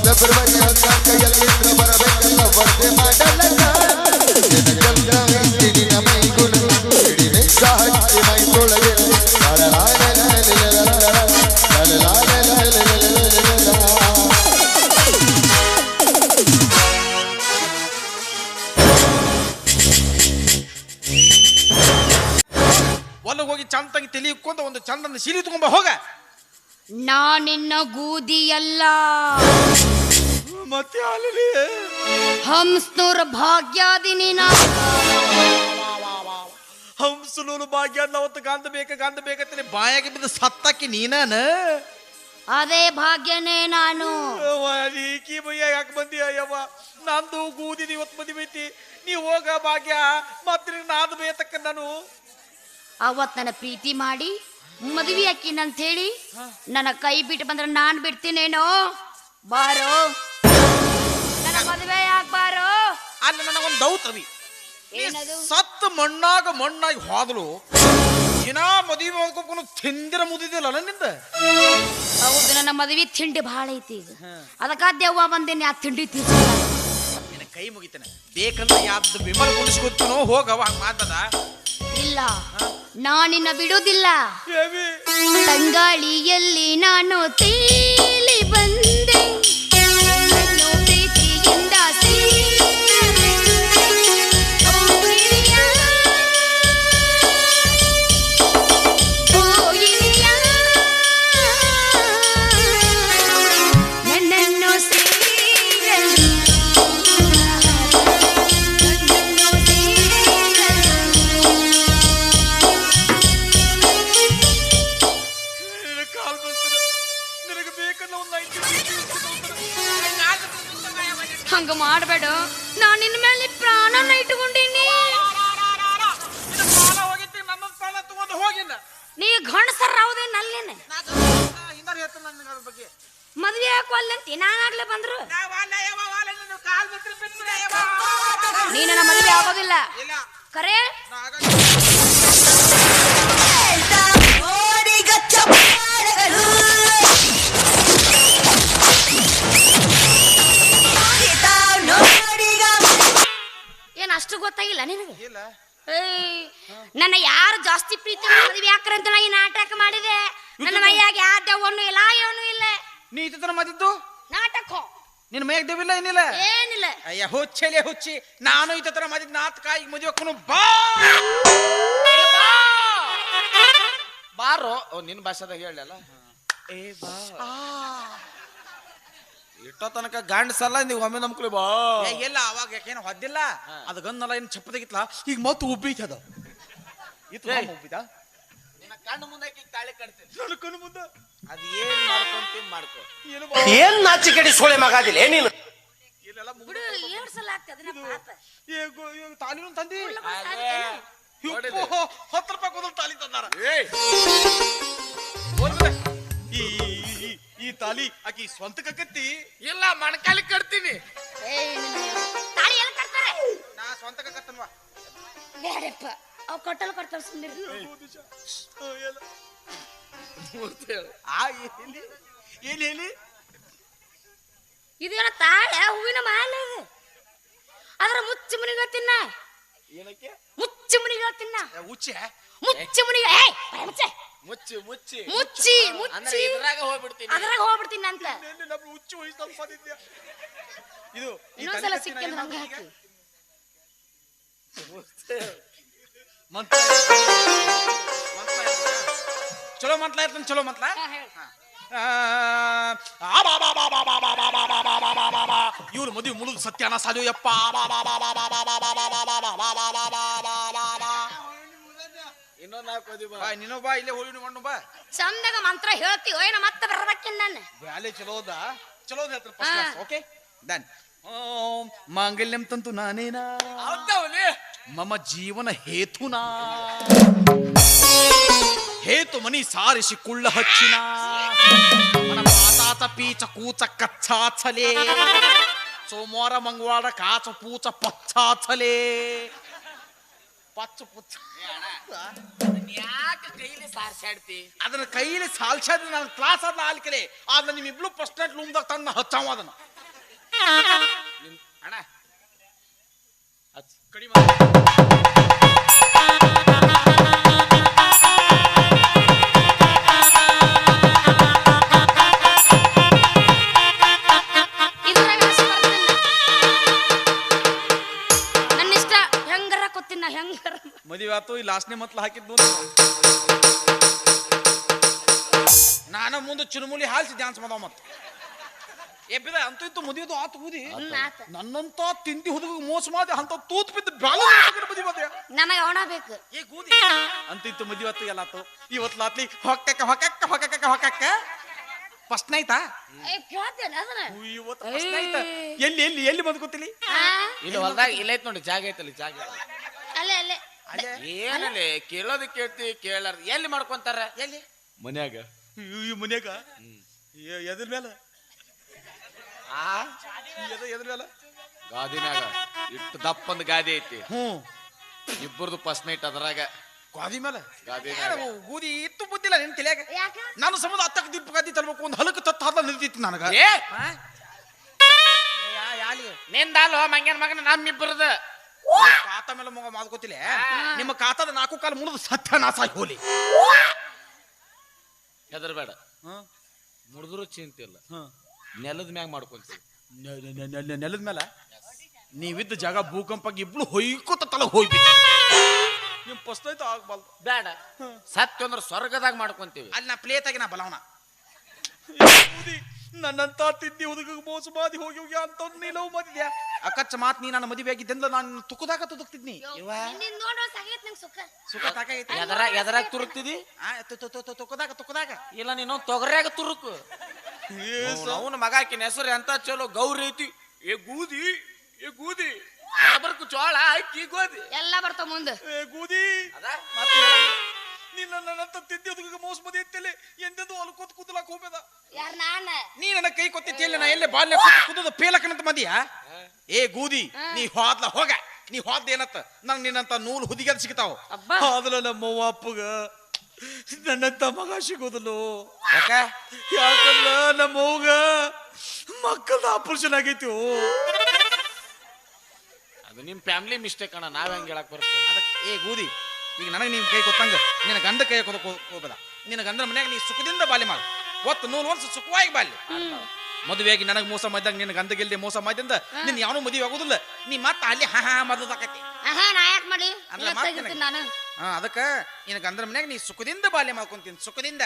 ದಬ್ಬರವನ್ನ ಕೈಯಲ್ಲಿ ಬರಬೇಕಲ್ಲ ವರ್ದೆ ಮಾಡಲ್ಲ ಹೊಲಗೆ ಹೋಗಿ ಚಂದಾಗಿ ತಲೆ ಇಕ್ಕೊಂತ ಒಂದು ಚಂದನ ಸೀರೆ ತಗೊಂಬ ಹೋಗ ನಾ ನಿನ್ನ ಗೂದಿಯಲ್ಲ ಮತ್ತೆ ಅಲ್ಲಿ ಹಂಸ್ನೂರ ಭಾಗ್ಯಾದಿನಿ ನಾ ಹಂಸಲೂರು ಭಾಗ್ಯ ಅವತ್ತು ಗಂಧ ಬೇಕಂತಾನೆ ಬಾಯಾಗಿ ಬಿದ್ದು ಸತ್ತಾಕಿ ನೀನಾನ ಅದೇ ಭಾಗ್ಯನೇ ನಾನು ನೀಕಿ ಬಯ್ಯ ಯಾಕೆ ಬಂದಿ ಅಯ್ಯವ್ವ ನಂದು ಗೂದಿದ ಇವತ್ತು ಮದುವೆ ಐತಿ ನೀ ಹೋಗ ಭಾಗ್ಯ ಮತ್ತೆ ನಾದು ಬೇತಕ್ಕ ನಾನು ಅವತ್ ನನ್ನ ಪ್ರೀತಿ ಮಾಡಿ ಮದುವೆ ಹಾಕಿನ ಅಂತ ಹೇಳಿ ನನ್ನ ಕೈ ಬಿಟ್ಟು ಬಂದ್ರೆ ನಾನ್ ಬಿಡ್ತೀನೇನೋ ಬಾರೋ ನನ್ನ ಮದುವೆ ಯಾಕೆ ಬಾರೋ ಅಲ್ಲಿ ನನಗೊಂದು ದೌತವಿ ಏನದು ಸತ್ತು ಮಣ್ಣಾಗಿ ಹೋದಲು ದಿನ ಮದುವೆ ಮಾಡ್ಕೊಂಡು ತಿಂದಿರ ಮುದಿದಿಲ್ಲ ನಿಂದ ಹೌದು ನನ್ನ ಮದುವೆ ತಿಂಡಿ ಭಾಳ ಐತಿ ಈಗ ಅದಕ್ಕ ದೆವ್ವ ಬಂದೇನಿ ಆ ತಿಂಡಿ ತಿಂದ ನಿನ್ನ ಕೈ ಮುಗಿತೇನೆ ಬೇಕಂದ್ರೆ ಯಾವ್ದು ವಿಮಲ್ ಕುಣಿಸ್ಕೊತೀನೋ ಹೋಗವ ಹಂಗ ಮಾತದ ಇಲ್ಲ ನಾನಿನ್ನ ಬಿಡುವುದಿಲ್ಲ ತಂಗಾಳಿಯಲ್ಲಿ ನಾನು ತೇಲಿ ಬಂದೆ ನಿನ್ನನ್ನು ಪ್ರೀತಿಯಿಂದ ನನ್ನನ್ನು ಹಂಗ ಮಾಡಬೇಡ ನಾನು ನಿನ್ನ ಮೇಲೆ ಪ್ರಾಣನ ಇಟ್ಟುಕೊಂಡೀನಿ ನೀ ಗಂಡಸರ ಹೌದೇನು ಅಲ್ಲೇನೆ ಮದ್ವೆ ಹಾಕೋಲ್ಲಂತ ನಾನಾಗ್ಲೇ ಬಂದ್ರು ನೀ ನನ್ನ ಮದುವೆ ಆಗೋದಿಲ್ಲ ಕರೆ ಏನ್ ಅಷ್ಟು ಗೊತ್ತಾಗಿಲ್ಲ ನಿನಗೆ ನನ್ನ ಯಾರು ಜಾಸ್ತಿ ಪ್ರೀತಿ ಮದುವೆ ಹಾಕ್ರೆ ಅಂತ ನಾ ಈ ನಾಟಕ ಮಾಡಿದೆ ನನ್ನ ಮೈಯಾಗ ಯಾವ ದೆವ್ವನು ಇಲ್ಲ ಏನೂ ಇಲ್ಲ ನೀ ಇತರ ಮದಿದ್ದು ನಾಟಕ ನಿನ್ನ ಮೈಯಾಗ ದೆವ್ವಿಲ್ಲ ಏನಿಲ್ಲ ಏನಿಲ್ಲ ಅಯ್ಯ ಹುಚ್ಚಲೆ ಹುಚ್ಚಿ ನಾನು ಈ ತರ ಮದಿದ್ ನಾಟಕ ಈಗ ಮದುವೆ ಹಾಕೋನು ಬಾರೋ ನಿನ್ನ ಭಾಷೆದಾಗ ಹೇಳಲ್ಲ ಏ ಬಾ ಇಟ್ಟೋ ತನಕ ಗಂಡಸಲ್ಲ ನೀವು ಒಮ್ಮೆ ನಂಬ್ಕೊಳ್ಳಿ ಬಾ ಎಲ್ಲ ಅವಾಗ ಯಾಕೇನು ಹೊದ್ದಿಲ್ಲ ಅದು ಗನ್ನಲ್ಲ ಏನು ಚಪ್ಪದಾಗಿತ್ತಲ್ಲ ಈಗ ಮತ್ತೆ ಉಬ್ಬೈತಿ ಅದು ಇತ್ತು ಉಬ್ಬಿದ ನಿನ್ನ ಕಣ್ಣು ಮುಂದೆ ತಾಳಿ ಕಟ್ತೀನಿ ನನ್ನ ಕಣ್ಣು ಮುಂದೆ ಅದು ಏನ್ ಮಾಡ್ಕೊಂತೀನಿ ಮಾಡ್ಕೊ ಏನ್ ನಾಚಿಕೆಡಿ ಸೋಳೆ ಮಗಾದಿಲ್ಲ ನೀನು ಇಲ್ಲೆಲ್ಲ ಬಿಡು 2 ಸಲ ಆಗ್ತದೆ ತಾಲಿನೂ ತಂದಿ ನೋಡಿದೆ. 10 ರೂಪಾಯಿ ಕೊಡಲ್ ತಾಲಿ ತಂದಾರ ಏಯ್ ಈ ತಾಲಿ ಆಕಿ ಸ್ವಂತಕ್ಕೆ ಕತ್ತಿ ಇಲ್ಲ ಮಣಕಾಲಿ ಕಟ್ತೀನಿ ತಾಳಿ ಎಲ್ಲ ಕಟ್ತಾರೆ ನಾ ಸ್ವಂತಕ್ಕೆ ಕತ್ತನ್ವಾ ಬೇಡಪ್ಪ ಅವ್ ಕಟ್ಟಲು ಕಟ್ತಾರ ಸುಮ್ಮನೆ ಏನ್ ಹೇಳಿ ಇದೇನ ತಾಳೆ ಹೂವಿನ ಮಾಲೆ ಇದು ಅದ್ರ ಮುಚ್ಚಿ ಮುನಿಗ ತಿನ್ನ ಏನಕ್ಕೆ ಮುಚ್ಚಿ ಮುನಿಗ ತಿನ್ನ ಉಚ್ಚೆ ಮುಚ್ಚಿ ಮುನಿಗ ಮುಚ್ಚೆ ಮುಚ್ಚಿ ಮುಚ್ಚಿ ಮುಚ್ಚಿ ಅಂದ್ರೆ ಮುಚ್ಚಿ ಇದ್ರಾಗ ಹೋಗ್ಬಿಡ್ತೀನಿ ಅದ್ರಾಗ ಹೋಗ್ಬಿಡ್ತೀನಿ ಅಂತ ನಮ್ಮ ಉಚ್ಚು ವಯಸ್ಸು ಸಂಪಾದಿದ್ಯಾ ಇದು ಇನ್ನೊಂದ್ಸಲ ಸಿಕ್ಕಿಂದ್ರೆ ಹಂಗ ಹಾಕಿ ಮಂತ್ರ ಚಲೋ ಮಂತ್ಲ ಆಯ್ತು ಚಲೋ ಮಂತ್ಲ ಇವ್ರು ಮದುವೆ ಮುಳುಗು ಸತ್ಯಾನ ಸಾಲು ಯಪ್ಪ ಇನ್ನೊಂದು ಹಾಕೋದಿ ಬಾ ನೀನು ಬಾ ಇಲ್ಲೇ ಹೋಗಿ ಮಣ್ಣು ಬಾ ಚಂದಾಗ ಮಂತ್ರ ಹೇಳ್ತೀವೋ ಏನ ಮತ್ತೆ ಬರ್ಬೇಕಿನ್ ನಾನು ಬ್ಯಾಲೆ ಚಲೋದ ಚಲೋದ ಹೇಳ್ತಾರೆ ಓಕೆ ಡನ್ ಓಂ ಮಾಂಗಲ್ಯಂ ತಂತು ನಾನೇನಾ ಹೌದವಲಿ ಮಮ ಜೀವನ ಹೇತುನಾ ಹೇತು ಮನಿ ಸಾರಿಸಿ ಕುಳ್ಳ ಹಚ್ಚಿನ ಮನ ಪಾತಾತ ಪೀಚ ಕೂಚ ಕಚ್ಚಾಚಲೇ ಸೋಮವಾರ ಮಂಗಳವಾರ ಕಾಚ ಪೂಚ ಪಚ್ಚಾಚಲೇ ಪಚ್ಚ ಪುಚ್ಚ ಯಾಕೆ ಕೈಲಿ ಸಾರ್ಸಾಡ್ತಿ ಅದನ್ನ ಕೈಲಿ ಸಾಲ್ಸಾದ ನಾನು ಕ್ಲಾಸ್ ಆದ ಆಲ್ಕಲೆ ಆದ್ರೆ ನಿಮ್ಮಿಬ್ಳು ಫಸ್ಟ್ ನೈಟ್ ರೂಮ್ದಾಗ ತನ್ನ ಹಚ್ಚಾವ ಅದನ್ನ ಅಣ್ಣ ಕಡಿಮೆ ಇದ್ರಾಗ ಹಸಿ ಬರ್ತೀನಿ. ನನ್ನ ಇಷ್ಟ ಹೆಂಗರ ಕೊತ್ತೀನಿ ನಾ ಹೆಂಗರ ಮದುವೆ ಆತು ಈ ಲಾಸ್ಟ್ನೇ ಮತ್ಲ ಹಾಕಿದ್ದು ನಾನು ಮುಂದೆ ಚುರುಮುಲಿ ಹಾಲ್ಸಿ ಡ್ಯಾನ್ಸ್ ಮಾಡೋ ಮತ್ತೆ ಎಬ್ಬಿದ ಅಂತೂ ಇತ್ತು ಮದುವೆದು ಆತು ಊದಿ ಆತ ನನ್ನಂತ ತಿಂದಿ ಹುಡುಗ ಮೋಸ ಮಾಡಿ ಅಂತ ತೂತ್ ಬಿದ್ದು ಬ್ಯಾಲ ಮದುವೆ ಮದುವೆ ನನಗೆ ಅವಣ ಬೇಕು ಏ ಗೂದಿ ಅಂತ ಇತ್ತು ಮದುವೆ ಆತು ಎಲ್ಲ ಆತು ಇವತ್ತು ಲಾತ್ಲಿ ಹೊಕ್ಕಕ್ಕ ಹೊಕ್ಕಕ್ಕ ಹೊಕ್ಕಕ್ಕ ಹೊಕ್ಕಕ್ಕ ಫಸ್ಟ್ ನೈತಾ ಕೇಳ್ತೇನೆ ಅದನ್ನ ಇವತ್ತು ಫಸ್ಟ್ ನೈಟ್ ಎಲ್ಲಿ ಎಲ್ಲಿ ಎಲ್ಲಿ ಮದ್ಕೋತಿಲಿ ಇಲ್ಲಿ ಹೊಲ್ದಾಗ ಇಲ್ಲ ಐತ್ ನೋಡಿ ಜಾಗ ಐತಲ್ಲಿ ಜಾಗ ಅಲ್ಲೇ ಅಲ್ಲೇ ಏನಲ್ಲೇ ಕೇಳೋದು ಕೇಳ್ತಿ ಕೇಳಾರ ಎಲ್ಲಿ ಮಾಡ್ಕೊಂತಾರ ಎಲ್ಲಿ ಮನ್ಯಾಗ ಈ ಮನ್ಯಾಗ ಎದ್ರ ಮೇಲೆ ಆ ಎದ್ರ ಮೇಲೆ ಗಾದಿನಾಗ ಇಟ್ಟು ದಪ್ಪಂದ್ ಗಾದಿ ಐತಿ ಹ್ಞೂ ಇಬ್ಬರದು ಫಸ್ಟ್ ನೈಟ್ ಅದ್ರಾಗ ಗಾದಿ ಮೇಲೆ ಗಾದಿನಾಗ ಗೂದಿ ಇತ್ತು ಬುದ್ಧಿಲ್ಲ ನಿನ್ ತಲೆಯಾಗ ಯಾಕೆ ನಾನು ಸಮುದ್ರ ಹತ್ತಕ್ಕೆ ದೀಪ ಗಾದಿ ತರ್ಬೇಕು ಒಂದು ಹಲಕ ತತ್ತ ಹಾದ ನಿಲ್ತಿತ್ತು ನನಗ ಏ ಯಾಲಿ ನಿಂದಲ್ವ ಮಂಗ್ಯನ ಮಗನ ನಮ್ಮಿಬ್ಬರದ ಖಾತಾ ಮೇಲೆ ಮಗ ಮಾದ್ಕೋತಿಲ್ಲ ನಿಮ್ಮ ಖಾತಾದ 4 ಕಾಲ ಮುರಿದು ಸತ್ಯನಾಶ ಆಗಿ ಹೋಲಿ ಹೆದರ್ಬೇಡ ಮುಡಿದ್ರು ಚಿಂತಿಲ್ಲ ನೆಲದ ಮ್ಯಾಗ ಮಾಡ್ಕೊಂತೀವಿ ನೆಲದ ಮೇಲೆ ನೀವಿದ್ದ ಜಾಗ ಭೂಕಂಪಾಗಿ ಇಬ್ಳು ಹೊಯ್ಕೋತ ತಲ ಹೋಗ್ಬಿಟ್ಟು ನಿಮ್ ಫಸ್ಟ್ ಆಯ್ತು ಆಗ್ಬಾರ್ದು ಬೇಡ ಸತ್ಯ ಅಂದ್ರೆ ಸ್ವರ್ಗದಾಗ ಮಾಡ್ಕೊಂತೀವಿ ಅಲ್ಲಿ ನಾ ಪ್ಲೇತಾಗಿ ನಾ ಬಲವನ ನನ್ನಂತ ತಿದ್ದಿ ಹುಡುಗ ಮೋಸ ಮಾಡಿ ಹೋಗಿ ಹೋಗಿ ಅಂತ ನೀಲವು ಮಾಡಿದ್ಯಾ ಅಕ್ಕಚ್ಚ ಮಾತ್ ನೀ ನನ್ನ ಮದುವೆ ಆಗಿದ್ದೆಂದ ನಾನು ತುಕದಾಗ ತುದುಕ್ತಿದ್ನಿ ನಿನ್ನ ನೋಡೋ ಸಾಗೈತ್ ನಂಗೆ ಸುಖ ಸುಖ ತಾಕೈತಿ ಎದರಾಗ ತುರುಕ್ತಿದಿ ತುಕದಾಗ ಇಲ್ಲ ನೀನು ತೊಗರ್ಯಾಗ ತುರುಕು ಅವನ ಮಗ ಆಕಿನ ಹೆಸರು ಎಂತ ಚಲೋ ಗೌರಿ ಐತಿ ಏ ಗೂದಿ ಬರ್ಕು ಚೋಳ ಅಕ್ಕಿ ಗೋದಿ ಎಲ್ಲ ಬರ್ತಾವ ಮುಂದೆ ಗೂದಿ ಅದ ಮತ್ತೆ ನೀನ್ ನನ್ನಂತ ತಿದ್ದಿ ಹುಡುಗ ಮೋಸ ಮದಿ ಇತ್ತಲೆ ಎಂದೆಂದು ಹೊಲ್ಕೋತ್ ಕುದಲಾಕ ಹೋಗ್ಬೇದ ಯಾರು ನಾನ ನೀ ನನ್ನ ಕೈ ಕೊತ್ತಿತ್ತಿಲ್ಲ ನಾ ಎಲ್ಲೇ ಬಾಲ್ಯ ಕುದದ ಪೇಲಕನಂತ ಮದಿಯ ಏ ಗೂದಿ ನೀ ಹೋದ್ಲ ಹೋಗ ನೀ ಹೋದ್ ಏನತ್ತ ನನ್ ನಿನ್ನಂತ ನೂಲು ಹುದಿಗದ ಸಿಗ್ತಾವ ಅಬ್ಬಾ. ಆದ್ರ ನಮ್ಮವ್ವ ಅಪ್ಪಗ ನನ್ನಂತ ಮಗ ಸಿಗೋದಲ್ಲೋ ಯಾಕ ಯಾಕಂದ್ರ ನಮ್ಮವ್ಗ ಮಕ್ಕಳದ ಆಪರೇಷನ್ ಆಗೈತಿ ಅದು ನಿಮ್ ಫ್ಯಾಮಿಲಿ ಮಿಸ್ಟೇಕ್ ಅಣ್ಣ ನಾವ್ ಹೆಂಗ್ ಹೇಳಕ್ ಬರ್ತದೆ ಅದಕ್ಕೆ ಏ ಗೂದಿ ಈಗ ನನಗೆ ನೀನ್ ಕೈ ಕೊತ್ತಂಗ ನಿನ್ನ ಗಂಡ ಕೈ ಹೋಗ್ಬೇಡ ನಿನ್ನ ಗಂಡನ ಮನ್ಯಾಗ ನೀ ಸುಖದಿಂದ ಬಾಲ್ಯ ಮಾಡು ಒತ್ತು 100 ವರ್ಷ ಸುಖವಾಗಿ ಬಾಲ್ಯ ಮದುವೆಯಾಗಿ ನನಗೆ ಮೋಸ ಮಾಡಿದಾಗ ನಿನ್ನ ಗಂಡಗಿಲ್ದೆ ಮೋಸ ಮಾಡಿದಂದ ನಿನ್ ಯಾವನು ಮದುವೆ ಆಗುದಿಲ್ಲ ನೀ ಮತ್ತ ಅಲ್ಲಿ ಹಾ ಮದದಾಕತಿ ನಾ ಯಾಕೆ ಮಾಡಿ ಅಂದ್ರೆ ಮಾತ್ ತೆಗಿತೀನಿ ನಾನು ಅದಕ್ಕ ನಿನ್ನ ಗಂಡನ ಮನ್ಯಾಗ ನೀ ಸುಖದಿಂದ ಬಾಲ್ಯ ಮಾಡ್ಕೊಂತೀನಿ ಸುಖದಿಂದ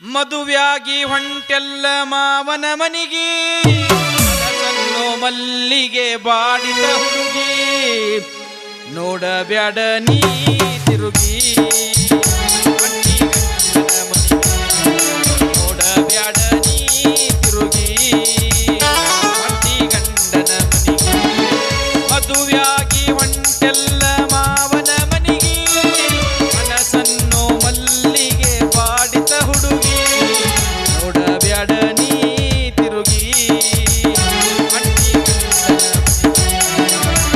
ಮದುವ್ಯಾಗಿ ಹೊಂಟೆಲ್ಲ ಮಾವನ ಮನಿಗೆ ಸಣ್ಣು ಮಲ್ಲಿಗೆ ಬಾಡಿದ ಹುಡುಗಿ ನೋಡಬ್ಯಾಡ ನೀ ತಿರುಗಿ ನೋಡಬ್ಯಾಡ ನೀ ತಿರುಗಿ ಹೊಂಟಿ ಗಂಡನ ಮನಿಗೆ ಮದುವ್ಯಾಗಿ ಹೊಂಟೆಲ್ಲ ಮಾವನ ಮನಿಗೆ ಮನಸ್ಸನ್ನು ಮಲ್ಲಿಗೆ ಬಾಡಿದ ಹುಡುಗಿ ನೋಡಬ್ಯಾಡ ನೀ ತಿರುಗಿ ಹೊಂಟಿ ಗಂಡನ ಮನಿಗೆ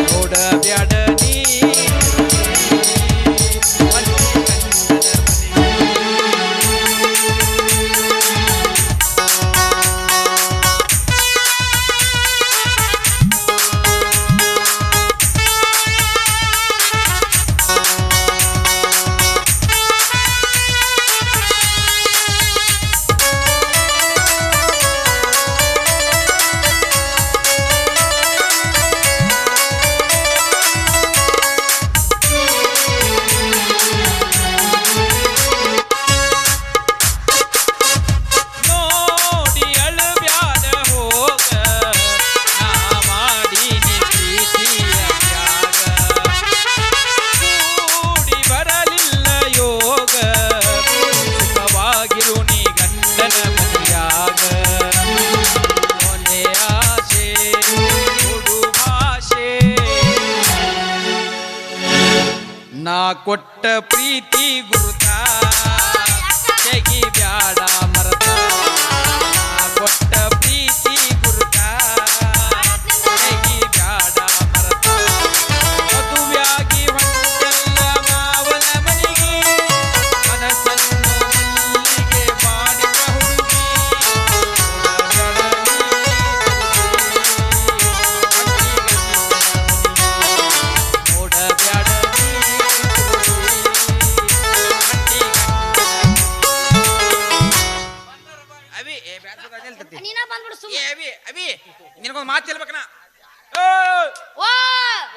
ನೋಡಬ್ಯಾಡ ನೀ ನೋಡಿ ಅಳಬ್ಯಾಡ ಹೋಗ ನಾ ಮಾಡೀನಿ ಪ್ರೀತಿಯ ತ್ಯಾಗ ಕೂಡಿ ಬರಲಿಲ್ಲ ಯೋಗ ಸುಖವಾಗಿರು ನೀ ಗಂಡನ ಮನೆಯಾಗ ಕೊನೆ ಆಸೆ ಕೊಡು ಭಾಷೆ ನಾ ಕೊಟ್ಟ ಪ್ರೀತಿ ಗುರುತ ತೆಗಿ ಬ್ಯಾಡ ಮರತ ನಾ ಕೊಟ್ಟ ಪ್ರೀತಿ ಗುರುತ ತೆಗಿ ಬ್ಯಾಡ ಮರತ ಮದುವ್ಯಾಗಿ ಹೊಂಟೆಲ್ಲ ಮಾವನ ಮನೆಗೆ ಮನಸ್ಸನ್ನು ಮಲ್ಲಿಗೆ ಮಾಡಿದ ಹುಡುಗಿ ನೋಡಬ್ಯಾಡ ನೀ ಅವಿ ಏ ಬ್ಯಾಡ ನಿಲ್ತತಿ ನೀನ ಬಂದ್ಬಿಡು ಏ ಸುಮ್ಮನೆ. ಅವಿ ಅವಿ ನಿನಗೊಂದು ಮಾತು ಹೇಳ್ಬೇಕನ ಓ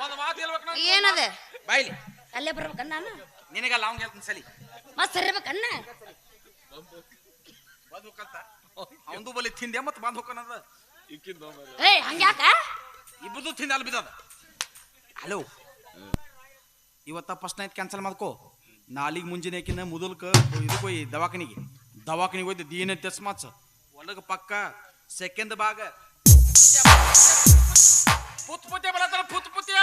ಒಂದು ಮಾತು ಹೇಳ್ಬೇಕನ ಏನದ ಬಾಯ್ಲಿ ಅಲ್ಲೇ ಬರ್ಬೇಕನ್ನ ನಾನು ನಿನಗಲ್ಲ ಅವ್ನ್ ಹೇಳ್ತೀನಿ ಸಲಿ ಮತ್ ಸರಿಬೇಕನ್ನ ಬಂದ್ ಹೋಗಂತ ಅವಂದು ಬಲಿ ತಿಂದೆ ಮತ್ತೆ ಬಂದ್ ಹೋಗನದ ಏಯ್ ಹಂಗ್ಯಾಕ ಇಬ್ಬರದು ತಿಂದ ಅಲ್ಲಿ ಬಿದ್ದದ ಹಲೋ ಇವತ್ತ ಫಸ್ಟ್ ನೈಟ್ ಕ್ಯಾನ್ಸಲ್ ಮಾಡ್ಕೋ ನಾಲಿಗೆ ಮುಂಜಾನೆಕಿನ ಮುದಲ್ಕ ಇದಕ್ಕೆ ಹೋಯ್ ದವಾಖಾನಿಗೆ ಹೋಯ್ತು ದೀನ ಟೆಸ್ಟ್ ಮಾಡ್ಸ ಒಳಗ ಪಕ್ಕ ಸೆಕೆಂಡ್ ಭಾಗ ಪುತ್ ಪುತ್ಯ ಬರತ್ತಾರ ಪುತ್ ಪುತ್ಯ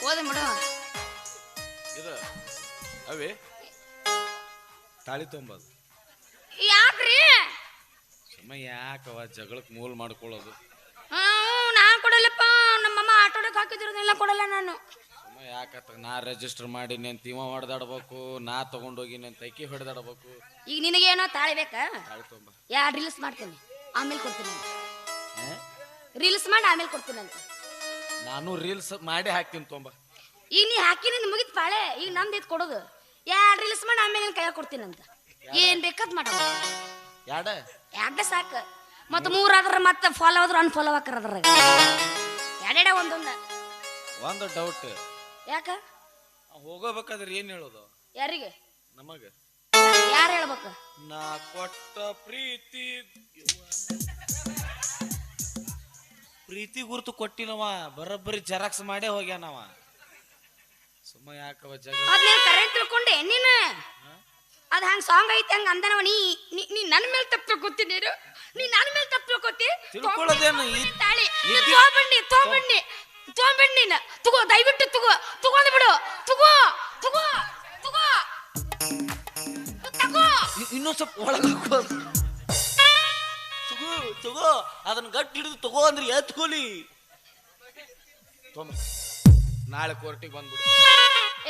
ಓದ ಬಿಡು ಇದು ಅವೇ ತಾಳಿ ತೊಂಬದು ಯಾಕ್ರಿ ಸುಮ್ಮ ಯಾಕವ ಜಗಳಕ್ಕೆ ಮೂಲ ಮಾಡ್ಕೊಳ್ಳೋದು ನಾ ಕೊಡಲ್ಲಪ್ಪ ನಮ್ಮಮ್ಮ ಆಟೋಡಕ್ ಹಾಕಿದಿರೋದೆಲ್ಲ ಕೊಡಲ್ಲ ನಾನು ಸುಮ್ಮ ಯಾಕತ್ತ ನಾ ರಿಜಿಸ್ಟರ್ ಮಾಡೀನಿ ಅಂತ ಇವ ಹೊಡೆದಾಡ್ಬೇಕು ನಾ ತಗೊಂಡೋಗಿನಿ ಅಂತ ಐಕಿ ಹೊಡೆದಾಡ್ಬೇಕು ಈಗ ನಿನಗೇನೋ ತಾಳಿ ಬೇಕಾ ತಾಳಿ ತೊಂಬ ರೀಲ್ಸ್ ಮಾಡ್ತೀನಿ ಆಮೇಲೆ ಕೊಡ್ತೀನಿ ರೀಲ್ಸ್ ಮಾಡಿ ಆಮೇಲೆ ಕೊಡ್ತೀನಿ ಅಂತ ನಾನು ರೀಲ್ಸ್ ಮಾಡಿ ಹಾಕ್ತೀನಿ ತೊಂಬ ಈಗ ನೀ ಹಾಕಿ ನಿಂದು ಮುಗಿತ್ ಪಾಳೆ ಈಗ ನಮ್ದು ಇದು ಕೊಡೋದು ರೀಲ್ಸ್ ಮಾಡಿ ಆಮೇಲೆ ನಿನ್ ಕೈಯಾಗ ಕೊಡ್ತೀನಿ ಅಂತ ಏನ್ ಬೇಕಾದ್ ಮಾಡ ಯಾಡ ಸಾಕು ಮತ್ತ ಮೂರಾದ್ರ ಮತ್ತೆ ಫಾಲೋ ಆದ್ರ ಅನ್ಫಾಲೋ ಹಾಕರ ಅದ್ರಾಗ ಎರಡೆಡೆ ಒಂದೊಂದ ಒಂದು ಡೌಟ್ ಯಾಕ ಹೋಗೋಬೇಕಾದ್ರೆ ಏನ್ ಹೇಳೋದು ಯಾರಿಗೆ ನಮಗ ಯಾರು ಹೇಳ್ಬೇಕು ನಾ ಕೊಟ್ಟ ಪ್ರೀತಿ ಗುರುತು ಕೊಟ್ಟಿನವ ಬರೋಬ್ಬರಿ ಜೆರಾಕ್ಸ್ ಮಾಡೇ ಹೋಗ್ಯಾನವ ಸುಮ್ಮ ಯಾಕವ ಜಗಳ ಅದ್ ನೀನ್ ಕರೆ ತಿಳ್ಕೊಂಡೆ ನೀನು ಅದ್ ಹಂಗ ಸಾಂಗ್ ಐತೆ ಹಂಗ ಅಂದನವ ನೀ ನೀ ನನ್ನ ಮೇಲೆ ತಪ್ಪು ತಿಳ್ಕೊತಿ ನೀ ನನ್ನ ಮೇಲೆ ತಪ್ಪು ತಿಳ್ಕೊತಿ ತಿಳ್ಕೊಳ್ಳೋದೇನು ತಾಳಿ ತಗೊಂಬಣ್ಣಿ ನೀನು ತಗೋ ದಯವಿಟ್ಟು ತಗೊಂಡ್ ಬಿಡು ತಗೋ ತಗೋ ತಗೋ ತಗೋ ಇನ್ನೊಂದ್ ಸ್ವಲ್ಪ ಒಳಗೆ ತಗೋ ಅದನ್ನ ಗಟ್ಟಿ ಹಿಡಿದು ತಗೋ ಅಂದ್ರೆ ಎತ್ಕೊಲಿ ನಾಳೆ ಕೋರ್ಟಿಗೆ ಬಂದ್ಬಿಡು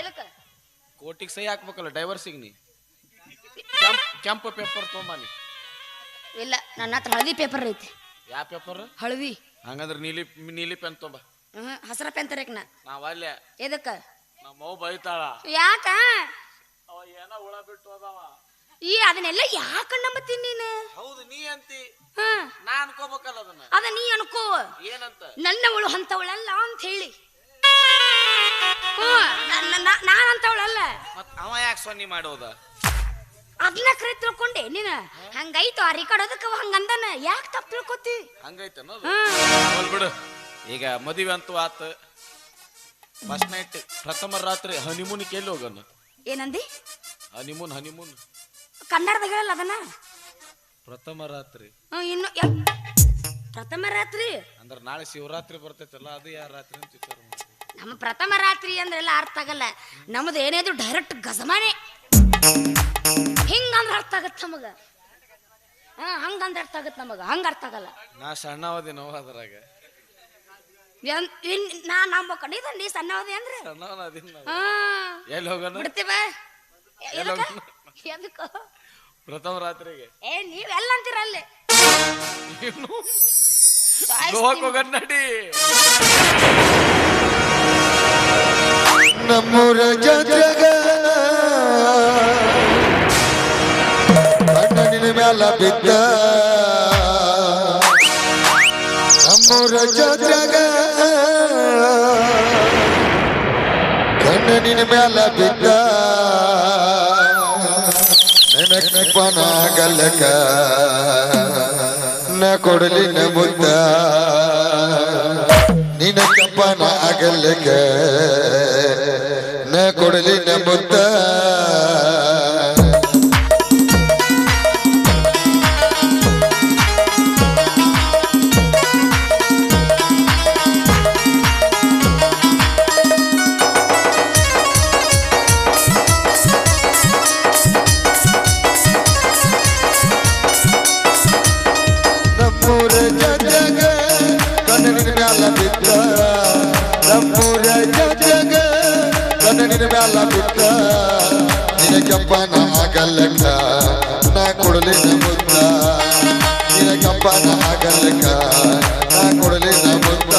ಎದಕ್ಕ ಕೋರ್ಟಿಗೆ ಸಹಿ ಹಾಕ್ಬೇಕಲ್ಲ ಡೈವರ್ಸಿಗೆ ನೀ ಕೆಂಪು ಪೇಪರ್ ತೊಂಬಾನಿ ಇಲ್ಲ ನನ್ನ ಹತ್ರ ಹಳದಿ ಪೇಪರ್ ಐತಿ ಯಾವ ಪೇಪರ್ ಹಳದಿ ಹಂಗಂದ್ರೆ ನೀಲಿ ಪೆನ್ ತೊಂಬ ಹಸರ ಪೆನ್ ತರಕ್ ನಾವ್ ಅಲ್ಲೇ ಎದಕ್ಕ ನಮ್ಮ ಬೈತಾಳ ಯಾಕ ಅವ ಏನೋ ಹುಳ ಬಿಟ್ಟು ಹೋದವ ಅದನ್ನೆಲ್ಲ ಯಾಕ ನಂಬತ್ತೀನಿ ನೀನು ಹೌದು ನೀ ಅಂತಿ ಹಾ ನಾ ಅನ್ಕೋಬೇಕಲ್ಲ ಅದನ್ನ ಅದ ನೀ ಅನ್ಕೋ ಏನಂತ ನನ್ನ ಅವಳು ಅಂತವಳಲ್ಲ ಅಂತ ಹೇಳಿ ನಾನ್ ಅಂತವಳಲ್ಲ. ಮತ್ ಅವ ಯಾಕೆ ಸೊನ್ನಿ ಮಾಡೋದ? ಅದನ್ನ ಕರೆ ತಿಳ್ಕೊಂಡೆ ನೀನ. ಹಂಗೈತು ಆ ರಿಕಾರ್ಡೋದಕ್ಕ ಹಂಗಂದನ. ಯಾಕೆ ತಪ್ಪು ತಿಳ್ಕೊತಿ? ಹಂಗೈತೆ ಬಿಡು. ಈಗ ಮದುವೆ ಅಂತೂ ಆತ. ಫಸ್ಟ್ ನೈಟ್ ಪ್ರಥಮ ರಾತ್ರಿ ಹನಿಮೂನ್ ಎಲ್ಲಿ ಹೋಗೋಣ? ಏನಂದಿ? ಹನಿಮೂನ್ ಕನ್ನಡದಾಗ ಹೇಳಲ್ಲ ಅದನ್ನ. ಪ್ರಥಮ ರಾತ್ರಿ ಇನ್ನು ಪ್ರಥಮ ರಾತ್ರಿ ಅಂದ್ರೆ ನಾಳೆ ಶಿವರಾತ್ರಿ ಬರ್ತೈತಲ್ಲ, ಅದು ಯಾರ ರಾತ್ರಿ ಅಂತ ವಿಚಾರ ಮಾಡಿ. ನಮ್ಮ ಪ್ರಥಮ ರಾತ್ರಿ ಅಂದ್ರೆಲ್ಲ ಅರ್ಥ ಆಗಲ್ಲ. ನಮ್ದು ಏನೇದು ಡೈರೆಕ್ಟ್ ಗಜಮಾನೆ ಹಿಂಗಂದ್ರೆ ಅರ್ಥ ಆಗತ್ತ ನಮಗ. ಹಂಗಂದ್ರೆ ಅರ್ಥ ಆಗತ್ತ ನಮಗ, ಹಂಗ ಅರ್ಥ ಆಗಲ್ಲ. ನಾ ಸಣ್ಣವದಿ ನೋವು ಅದ್ರಾಗ ನಾ ನಂಬಕೊಂಡಿದ್ದ ನೀ ಸಣ್ಣವದಿ ಅಂದ್ರೆ ಎಲ್ಲಿ ಹೋಗೋಣ? ಬಿಡ್ತೀವ ಎದಕ್ಕೋ ಪ್ರಥಮ ರಾತ್ರಿಗೆ. ನೀವೆಲ್ಲ ಅಂತೀರ ಅಲ್ಲಿ ಹೋಗೋಣ ನಡಿ. ನಮ್ಮೂರ ಜಾತ್ರೆಗ ಕಣ್ಣನಿನ ಮ್ಯಾಲ ಬಿದ್ದ, ನಮ್ಮೂರ ಜಾತ್ರೆಗ ಕಣ್ಣನಿನ ಮ್ಯಾಲ ಬಿದ್ದ, ನೆನಪನ ಗಲ್ಲಕ ನ ಕೊಡಲಿನ ಮುದ್ದ, ನಿನ ಕಪ್ಪನ ಅಗಲ್ಲಕ ನ ಕೊಡಲಿನ ಮುದ್ದ. ನಮ್ಮೂರ ಜಾತ್ರೆಗ ಕಣ್ಣನಿನ ಮ್ಯಾಲ ಬಿದ್ದ, ನಮ್ಮೂರ ಜಾತ್ರೆಗ ಕಣ್ಣನಿನ ಮ್ಯಾಲ ಬಿದ್ದ, ನಿನ ಕೆಂಪನ ಆಗಲ್ಲಕ ನಾ ಕೊಡಲಿನ ಮುದ್ದ, ನಿನ ಕೆಂಪನ ಆಗಲ್ಲಕ ನಾ ಕೊಡಲಿನ ಮುದ್ದ.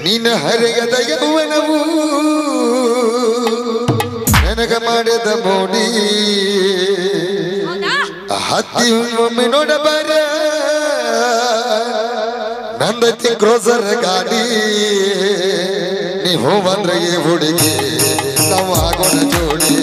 ನಿನ್ನ ಹರಿಯದ ಯೌವನವು ನನಗ ಮಾಡಿದ ಮೋಡಿ, ಹತ್ತಿ ಒಮ್ಮೆ ನೋಡಬಾರ ನಂದತಿ ಕ್ರೋಸರ್ ಗಾಡಿ, ನೀವು ಬಂದ್ರೆ ಹುಡುಗಿ ನಾವು ಆಗೋಣ ಜೋಡಿ.